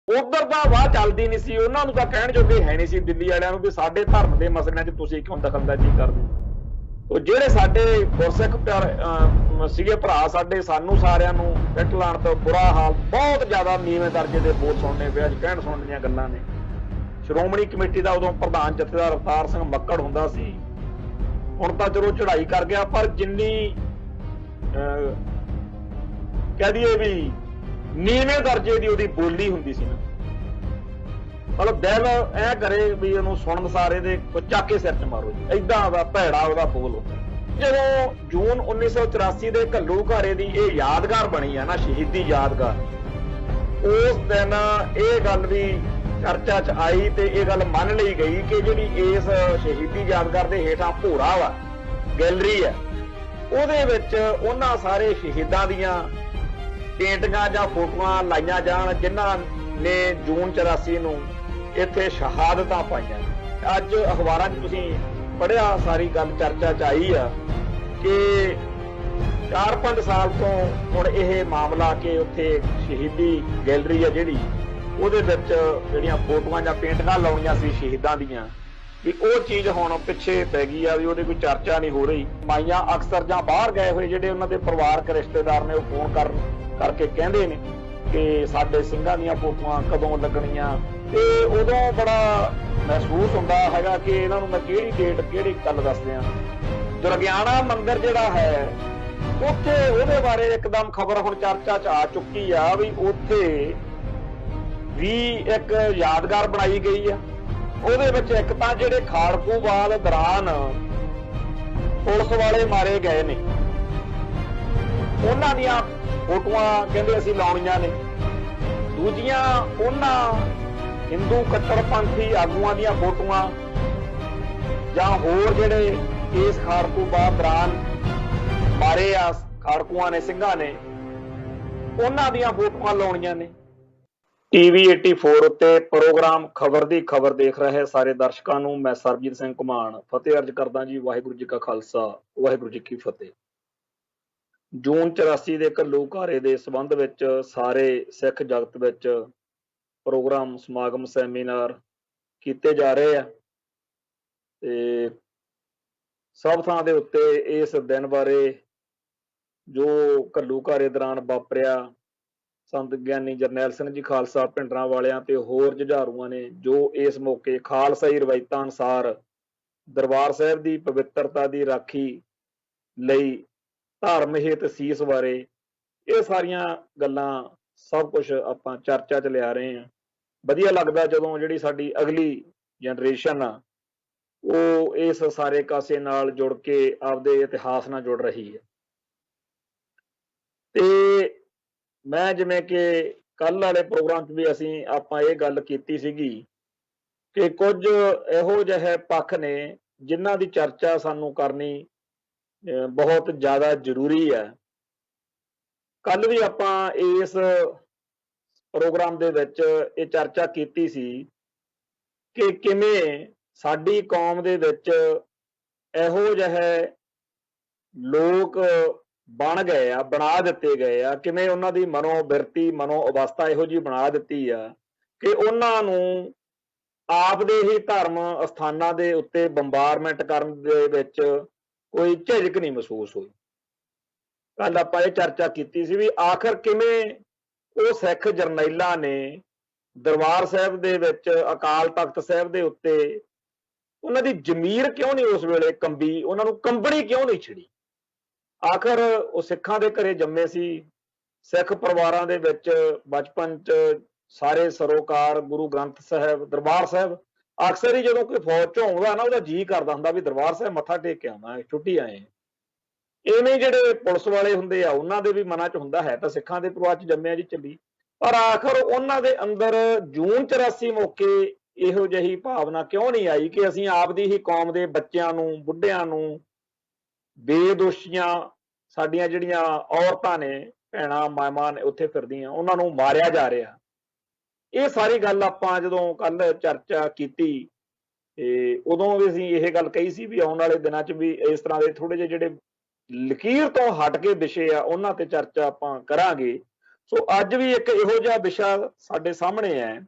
ਉਧਰ ਤਾਂ ਵਾਹ ਚੱਲਦੀ ਨਹੀਂ ਸੀ, ਉਹਨਾਂ ਨੂੰ ਤਾਂ ਕਹਿਣ ਜੋਗੇ ਹੈ ਨਹੀਂ ਸੀ ਦਿੱਲੀ ਵਾਲਿਆਂ ਨੂੰ ਵੀ ਸਾਡੇ ਧਰਮ ਦੇ ਮਸਲਿਆਂ 'ਚ ਤੁਸੀਂ ਕਿਉਂ ਦਖਲਅੰਦਾਜ਼ੀ ਕਰਦੇ ਹੋ। ਉਹ ਜਿਹੜੇ ਸਾਡੇ ਗੁਰਸਿੱਖ ਸੀਗੇ ਭਰਾ ਸਾਡੇ, ਸਾਨੂੰ ਸਾਰਿਆਂ ਨੂੰ ਇੱਟ ਲਾਉਣ ਤੋਂ ਬੁਰਾ ਹਾਲ, ਬਹੁਤ ਜ਼ਿਆਦਾ ਨੀਵੇਂ ਦਰਜੇ ਦੇ ਬੋਲ ਸੁਣਨੇ ਪਏ। ਅੱਜ ਕਹਿਣ ਸੁਣਨ ਦੀਆਂ ਗੱਲਾਂ ਨੇ। ਸ਼੍ਰੋਮਣੀ ਕਮੇਟੀ ਦਾ ਉਦੋਂ ਪ੍ਰਧਾਨ ਜਥੇਦਾਰ ਅਵਤਾਰ ਸਿੰਘ ਮੱਕੜ ਹੁੰਦਾ ਸੀ, ਹੁਣ ਤਾਂ ਚਲੋ ਚੜ੍ਹਾਈ ਕਰ ਗਿਆ, ਪਰ ਜਿੰਨੀ ਕਹਿ ਦਈਏ ਵੀ ਨੀਵੇਂ ਦਰਜੇ ਦੀ ਉਹਦੀ ਬੋਲੀ ਹੁੰਦੀ ਸੀ ਨਾ, ਮਤਲਬ ਦਿਲ ਐ ਕਰੇ ਵੀ ਉਹਨੂੰ ਸੁਣਨ ਸਾਰੇ ਦੇ ਚੱਕ ਕੇ ਸਿਰ 'ਚ ਮਾਰੋ ਜੀ, ਏਦਾਂ ਦਾ ਭੈੜਾ ਉਹਦਾ ਬੋਲ ਹੁੰਦਾ। ਜਦੋਂ ਜੂਨ 1984 ਦੇ ਘੱਲੂਘਾਰੇ ਦੀ ਇਹ ਯਾਦਗਾਰ ਬਣੀ ਆ ਨਾ, ਸ਼ਹੀਦੀ ਯਾਦਗਾਰ, ਉਸ ਦਿਨ ਇਹ ਗੱਲ ਵੀ ਚਰਚਾ 'ਚ ਆਈ ਤੇ ਇਹ ਗੱਲ ਮੰਨ ਲਈ ਗਈ ਕਿ ਜਿਹੜੀ ਇਸ ਸ਼ਹੀਦੀ ਯਾਦਗਾਰ ਦੇ ਹੇਠਾਂ ਭੋਰਾ ਵਾ ਗੈਲਰੀ ਹੈ, ਉਹਦੇ ਵਿੱਚ ਉਹਨਾਂ ਸਾਰੇ ਸ਼ਹੀਦਾਂ ਦੀਆਂ ਪੇਂਟਿੰਗਾਂ ਜਾਂ ਫੋਟੋਆਂ ਲਾਈਆਂ ਜਾਣ ਜਿਨ੍ਹਾਂ ਨੇ ਜੂਨ 84 ਨੂੰ ਇੱਥੇ ਸ਼ਹਾਦਤਾਂ ਪਾਈਆਂ। ਅੱਜ ਅਖਬਾਰਾਂ 'ਚ ਤੁਸੀਂ ਪੜ੍ਹਿਆ, ਸਾਰੀ ਗੱਲ ਚਰਚਾ 'ਚ ਆਈ ਆ ਕਿ 4-5 ਸਾਲ ਤੋਂ ਹੁਣ ਇਹ ਮਾਮਲਾ ਕਿ ਉੱਥੇ ਸ਼ਹੀਦੀ ਗੈਲਰੀ ਆ ਜਿਹੜੀ, ਉਹਦੇ ਵਿੱਚ ਜਿਹੜੀਆਂ ਫੋਟੋਆਂ ਜਾਂ ਪੇਂਟਿੰਗਾਂ ਲਾਉਣੀਆਂ ਸੀ ਸ਼ਹੀਦਾਂ ਦੀਆਂ, ਵੀ ਉਹ ਚੀਜ਼ ਹੁਣ ਪਿੱਛੇ ਪੈ ਗਈ ਆ, ਵੀ ਉਹਦੀ ਕੋਈ ਚਰਚਾ ਨਹੀਂ ਹੋ ਰਹੀ। ਮਾਈਆਂ ਅਕਸਰ ਜਾਂ ਬਾਹਰ ਗਏ ਹੋਏ ਜਿਹੜੇ ਉਹਨਾਂ ਦੇ ਪਰਿਵਾਰਕ ਰਿਸ਼ਤੇਦਾਰ ਨੇ, ਉਹ ਫੋਨ ਕਰਕੇ ਕਹਿੰਦੇ ਨੇ ਕਿ ਸਾਡੇ ਸਿੰਘਾਂ ਦੀਆਂ ਫੋਟੋਆਂ ਕਦੋਂ ਲੱਗਣੀਆਂ, ਤੇ ਉਦੋਂ ਬੜਾ ਮਹਿਸੂਸ ਹੁੰਦਾ ਹੈਗਾ ਕਿ ਇਹਨਾਂ ਨੂੰ ਮੈਂ ਕਿਹੜੀ ਡੇਟ ਕਿਹੜੀ ਗੱਲ ਦੱਸਦੇ ਆ। ਦੁਰਗਿਆਣਾ ਮੰਦਿਰ ਜਿਹੜਾ ਹੈ ਉੱਥੇ, ਉਹਦੇ ਬਾਰੇ ਇੱਕਦਮ ਖਬਰ ਹੁਣ ਚਰਚਾ 'ਚ ਆ ਚੁੱਕੀ ਆ ਵੀ ਉੱਥੇ ਵੀ ਇੱਕ ਯਾਦਗਾਰ ਬਣਾਈ ਗਈ ਆ। ਉਹਦੇ ਵਿੱਚ ਇੱਕ ਤਾਂ ਜਿਹੜੇ ਖਾੜਕੂਵਾਲ ਦੌਰਾਨ ਪੁਲਿਸ ਵਾਲੇ ਮਾਰੇ ਗਏ ਨੇ, ਉਹਨਾਂ ਦੀਆਂ ਫੋਟੋਆਂ ਕਹਿੰਦੇ ਅਸੀਂ ਲਾਉਣੀਆਂ ਨੇ। ਦੂਜੀਆਂ ਉਹਨਾਂ ਹਿੰਦੂ ਕੱਟੜਪੰਥੀ ਆਗੂਆਂ ਦੀਆਂ ਫੋਟੋਆਂ, ਜਾਂ ਹੋਰ ਜਿਹੜੇ ਇਸ ਖਾੜਕੂਵਾਦ ਦੌਰਾਨ ਮਾਰੇ ਆ ਖਾੜਕੂਆਂ ਨੇ, ਸਿੰਘਾਂ ਨੇ, ਉਹਨਾਂ ਦੀਆਂ ਫੋਟੋਆਂ ਲਾਉਣੀਆਂ ਨੇ। TV 84 ਉੱਤੇ ਪ੍ਰੋਗਰਾਮ ਖਬਰ ਦੀ ਖਬਰ ਦੇਖ ਰਹੇ ਸਾਰੇ ਦਰਸ਼ਕਾਂ ਨੂੰ ਮੈਂ ਸਰਬਜੀਤ ਸਿੰਘ ਘੁਮਾਣ ਫਤਿਹ ਅਰਜ ਕਰਦਾ ਜੀ। ਵਾਹਿਗੁਰੂ ਜੀ ਕਾ ਖਾਲਸਾ, ਵਾਹਿਗੁਰੂ ਜੀ ਕੀ ਫਤਿਹ। ਜੂਨ 84 ਦੇ ਘੱਲੂਘਾਰੇ ਦੇ ਸੰਬੰਧ ਵਿੱਚ ਸਾਰੇ ਸਿੱਖ ਜਗਤ ਵਿੱਚ ਪ੍ਰੋਗਰਾਮ, ਸਮਾਗਮ, ਸੈਮੀਨਾਰ ਕੀਤੇ ਜਾ ਰਹੇ ਆ ਤੇ ਸਭ ਥਾਂ ਦੇ ਉੱਤੇ ਇਸ ਦਿਨ ਬਾਰੇ ਜੋ ਘੱਲੂਘਾਰੇ ਦੌਰਾਨ ਵਾਪਰਿਆ, ਸੰਤ ਗਿਆਨੀ ਜਰਨੈਲ ਸਿੰਘ ਜੀ ਖਾਲਸਾ ਭਿੰਡਰਾਂ ਵਾਲਿਆਂ ਤੇ ਹੋਰ ਜੁਝਾਰੂਆਂ ਨੇ ਜੋ ਇਸ ਮੌਕੇ ਖਾਲਸਾਈ ਰਵਾਇਤਾਂ ਅਨੁਸਾਰ ਦਰਬਾਰ ਸਾਹਿਬ ਦੀ ਪਵਿੱਤਰਤਾ ਦੀ ਰਾਖੀ ਲਈ ਧਰਮ ਹਿਤ ਸੀਸ ਬਾਰੇ, ਇਹ ਸਾਰੀਆਂ ਗੱਲਾਂ ਸਭ ਕੁਝ ਆਪਾਂ ਚਰਚਾ 'ਚ ਲਿਆ ਰਹੇ ਹਾਂ। ਵਧੀਆ ਲੱਗਦਾ ਜਦੋਂ ਜਿਹੜੀ ਸਾਡੀ ਅਗਲੀ ਜਨਰੇਸ਼ਨ ਆ ਉਹ ਇਸ ਸਾਰੇ ਕਾਸੇ ਨਾਲ ਜੁੜ ਕੇ ਆਪਦੇ ਇਤਿਹਾਸ ਨਾਲ ਜੁੜ ਰਹੀ ਹੈ। ਤੇ ਮੈਂ ਜਿਵੇਂ ਕਿ ਕੱਲ ਵਾਲੇ ਪ੍ਰੋਗਰਾਮ 'ਚ ਵੀ ਆਪਾਂ ਇਹ ਗੱਲ ਕੀਤੀ ਸੀਗੀ ਕਿ ਕੁਝ ਇਹੋ ਜਿਹੇ ਪੱਖ ਨੇ ਜਿਨ੍ਹਾਂ ਦੀ ਚਰਚਾ ਸਾਨੂੰ ਕਰਨੀ ਬਹੁਤ ਜ਼ਿਆਦਾ ਜ਼ਰੂਰੀ ਹੈ। ਕੱਲ ਵੀ ਆਪਾਂ ਇਸ ਪ੍ਰੋਗਰਾਮ ਦੇ ਵਿੱਚ ਇਹ ਚਰਚਾ ਕੀਤੀ ਸੀ ਕਿ ਕਿਵੇਂ ਸਾਡੀ ਕੌਮ ਦੇ ਵਿੱਚ ਇਹੋ ਜਿਹੇ ਲੋਕ ਬਣ ਗਏ ਆ, ਬਣਾ ਦਿੱਤੇ ਗਏ ਆ, ਕਿਵੇਂ ਉਹਨਾਂ ਦੀ ਮਨੋਬਿਰਤੀ, ਮਨੋ ਅਵਸਥਾ ਇਹੋ ਜਿਹੀ ਬਣਾ ਦਿੱਤੀ ਆ ਕਿ ਉਹਨਾਂ ਨੂੰ ਆਪਦੇ ਹੀ ਧਰਮ ਅਸਥਾਨਾਂ ਦੇ ਉੱਤੇ ਬੰਬਾਰਮੈਂਟ ਕਰਨ ਦੇ ਵਿੱਚ ਕੋਈ ਝਿਜਕ ਨਹੀਂ ਮਹਿਸੂਸ ਹੋਈ। ਕੱਲ ਆਪਾਂ ਇਹ ਚਰਚਾ ਕੀਤੀ ਸੀ ਵੀ ਆਖਰ ਕਿਵੇਂ ਉਹ ਸਿੱਖ ਜਰਨੈਲਾਂ ਨੇ ਦਰਬਾਰ ਸਾਹਿਬ ਦੇ ਵਿੱਚ, ਅਕਾਲ ਤਖਤ ਸਾਹਿਬ ਦੇ ਉੱਤੇ, ਉਹਨਾਂ ਦੀ ਜ਼ਮੀਰ ਕਿਉਂ ਨਹੀਂ ਉਸ ਵੇਲੇ ਕੰਬੀ, ਉਹਨਾਂ ਨੂੰ ਕੰਬਣੀ ਕਿਉਂ ਨਹੀਂ ਛਿੜੀ। ਆਖਰ ਉਹ ਸਿੱਖਾਂ ਦੇ ਘਰੇ ਜੰਮੇ ਸੀ, ਸਿੱਖ ਪਰਿਵਾਰਾਂ ਦੇ ਵਿੱਚ ਬਚਪਨ 'ਚ ਸਾਰੇ ਸਰੋਕਾਰ ਗੁਰੂ ਗ੍ਰੰਥ ਸਾਹਿਬ, ਦਰਬਾਰ ਸਾਹਿਬ, ਅਕਸਰ ਹੀ ਜਦੋਂ ਕੋਈ ਫੌਜ 'ਚੋਂ ਆਉਂਦਾ ਨਾ ਉਹਦਾ ਜੀਅ ਕਰਦਾ ਹੁੰਦਾ ਵੀ ਦਰਬਾਰ ਸਾਹਿਬ ਮੱਥਾ ਟੇਕ ਕੇ ਆਉਣਾ, ਛੁੱਟੀ ਆਏ। ਇਵੇਂ ਜਿਹੜੇ ਪੁਲਿਸ ਵਾਲੇ ਹੁੰਦੇ ਆ ਉਹਨਾਂ ਦੇ ਵੀ ਮਨਾਂ 'ਚ ਹੁੰਦਾ, ਹੈ ਤਾਂ ਸਿੱਖਾਂ ਦੇ ਪਰਿਵਾਰ 'ਚ ਜੰਮਿਆ ਜੀ ਚੱਲੀ, ਪਰ ਆਖਰ ਉਹਨਾਂ ਦੇ ਅੰਦਰ ਜੂਨ 84 ਮੌਕੇ ਇਹੋ ਜਿਹੀ ਭਾਵਨਾ ਕਿਉਂ ਨਹੀਂ ਆਈ ਕਿ ਅਸੀਂ ਆਪਦੀ ਹੀ ਕੌਮ ਦੇ ਬੱਚਿਆਂ ਨੂੰ, ਬੁੱਢਿਆਂ ਨੂੰ, ਬੇਦੋਸ਼ੀਆਂ ਸਾਡੀਆਂ ਜਿਹੜੀਆਂ ਔਰਤਾਂ ਨੇ, ਭੈਣਾਂ ਮਾਵਾਂ ਨੇ ਉੱਥੇ ਫਿਰਦੀਆਂ, ਉਹਨਾਂ ਨੂੰ ਮਾਰਿਆ ਜਾ ਰਿਹਾ। ਇਹ ਸਾਰੀ ਗੱਲ ਆਪਾਂ ਜਦੋਂ ਕੱਲ ਚਰਚਾ ਕੀਤੀ ਤੇ ਉਦੋਂ ਵੀ ਅਸੀਂ ਇਹ ਗੱਲ ਕਹੀ ਸੀ ਵੀ ਆਉਣ ਵਾਲੇ ਦਿਨਾਂ 'ਚ ਵੀ ਇਸ ਤਰ੍ਹਾਂ ਦੇ ਥੋੜੇ ਜਿਹੇ ਜਿਹੜੇ ਲਕੀਰ ਤੋਂ ਹਟ ਕੇ ਵਿਸ਼ੇ ਆ ਉਹਨਾਂ ਤੇ ਚਰਚਾ ਆਪਾਂ ਕਰਾਂਗੇ। ਸੋ ਅੱਜ ਵੀ ਇੱਕ ਇਹੋ ਜਿਹਾ ਵਿਸ਼ਾ ਸਾਡੇ ਸਾਹਮਣੇ ਹੈ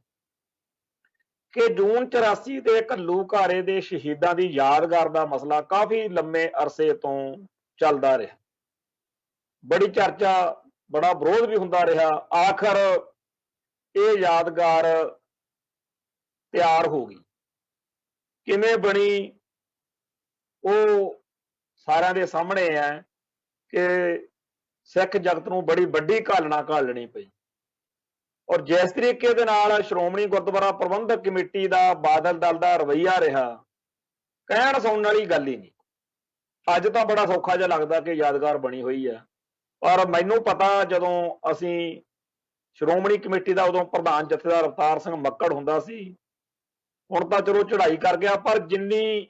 ਕਿ ਜੂਨ 84 ਦੇ ਘੱਲੂਘਾਰੇ ਦੇ ਸ਼ਹੀਦਾਂ ਦੀ ਯਾਦਗਾਰ ਦਾ ਮਸਲਾ ਕਾਫੀ ਲੰਮੇ ਅਰਸੇ ਤੋਂ ਚੱਲਦਾ ਰਿਹਾ। ਬੜੀ ਚਰਚਾ, ਬੜਾ ਵਿਰੋਧ ਵੀ ਹੁੰਦਾ ਰਿਹਾ। ਆਖਰ ਇਹ ਯਾਦਗਾਰ ਤਿਆਰ ਹੋ ਗਈ। ਕਿਵੇਂ ਬਣੀ ਉਹ ਸਾਰਿਆਂ ਦੇ ਸਾਹਮਣੇ ਹੈ ਕਿ ਸਿੱਖ ਜਗਤ ਨੂੰ ਬੜੀ ਵੱਡੀ ਘਾਲਣਾ ਘਾਲਣੀ ਪਈ। ਔਰ ਜਿਸ ਤਰੀਕੇ ਦੇ ਨਾਲ ਸ਼੍ਰੋਮਣੀ ਗੁਰਦੁਆਰਾ ਪ੍ਰਬੰਧਕ ਕਮੇਟੀ ਦਾ ਬਾਦਲ ਦਲ ਦਾ ਰਵੱਈਆ ਰਿਹਾ, ਕਹਿਣ ਸੁਣਨ ਵਾਲੀ ਗੱਲ ਹੀ ਨਹੀਂ। ਅੱਜ ਤਾਂ ਬੜਾ ਸੌਖਾ ਜਿਹਾ ਲੱਗਦਾ ਕਿ ਯਾਦਗਾਰ ਬਣੀ ਹੋਈ ਹੈ, ਪਰ ਮੈਨੂੰ ਪਤਾ ਜਦੋਂ ਅਸੀਂ ਸ਼੍ਰੋਮਣੀ ਕਮੇਟੀ ਦਾ ਉਦੋਂ ਪ੍ਰਧਾਨ ਜਥੇਦਾਰ ਅਵਤਾਰ ਸਿੰਘ ਮੱਕੜ ਹੁੰਦਾ ਸੀ, ਹੁਣ ਤਾਂ ਚਲੋ ਚੜ੍ਹਾਈ ਕਰ ਗਿਆ, ਪਰ ਜਿੰਨੀ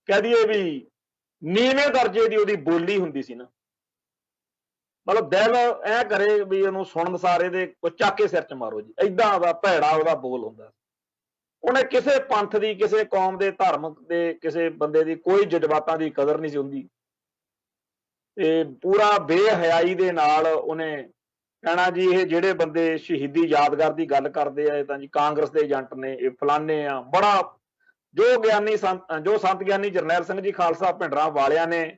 ਕਹਿ ਦਈਏ ਵੀ ਨੀਵੇਂ ਦਰਜੇ ਦੀ ਉਹਦੀ ਬੋਲੀ ਹੁੰਦੀ ਸੀ ਨਾ, ਮਤਲਬ ਦਿਲ ਐ ਕਰੇ ਵੀ ਉਹਨੂੰ ਸੁਣਨ ਸਾਰੇ ਦੇ ਚੱਕ ਕੇ ਸਿਰ 'ਚ ਮਾਰੋ ਜੀ, ਏਦਾਂ ਦਾ ਭੈੜਾ ਉਹਦਾ ਬੋਲ ਹੁੰਦਾ। ਉਹਨੇ ਕਿਸੇ ਪੰਥ ਦੀ, ਕਿਸੇ ਕੌਮ ਦੇ, ਧਰਮ ਦੇ ਕਿਸੇ ਬੰਦੇ ਦੀ ਕੋਈ ਜਜ਼ਬਾਤਾਂ ਦੀ ਕਦਰ ਨਹੀਂ ਸੀ ਹੁੰਦੀ, ਤੇ ਪੂਰਾ ਬੇਹਯਾਈ ਦੇ ਨਾਲ ਉਹਨੇ ਕਹਿਣਾ ਜੀ ਇਹ ਜਿਹੜੇ ਬੰਦੇ ਸ਼ਹੀਦੀ ਯਾਦਗਾਰ ਦੀ ਗੱਲ ਕਰਦੇ ਆ ਇਹ ਤਾਂ ਜੀ ਕਾਂਗਰਸ ਦੇ ਏਜੰਟ ਨੇ, ਇਹ ਫਲਾਨੇ ਆ। ਬੜਾ ਜੋ ਸੰਤ ਗਿਆਨੀ ਜਰਨੈਲ ਸਿੰਘ ਜੀ ਖਾਲਸਾ ਭਿੰਡਰਾਂ ਵਾਲਿਆਂ ਨੇ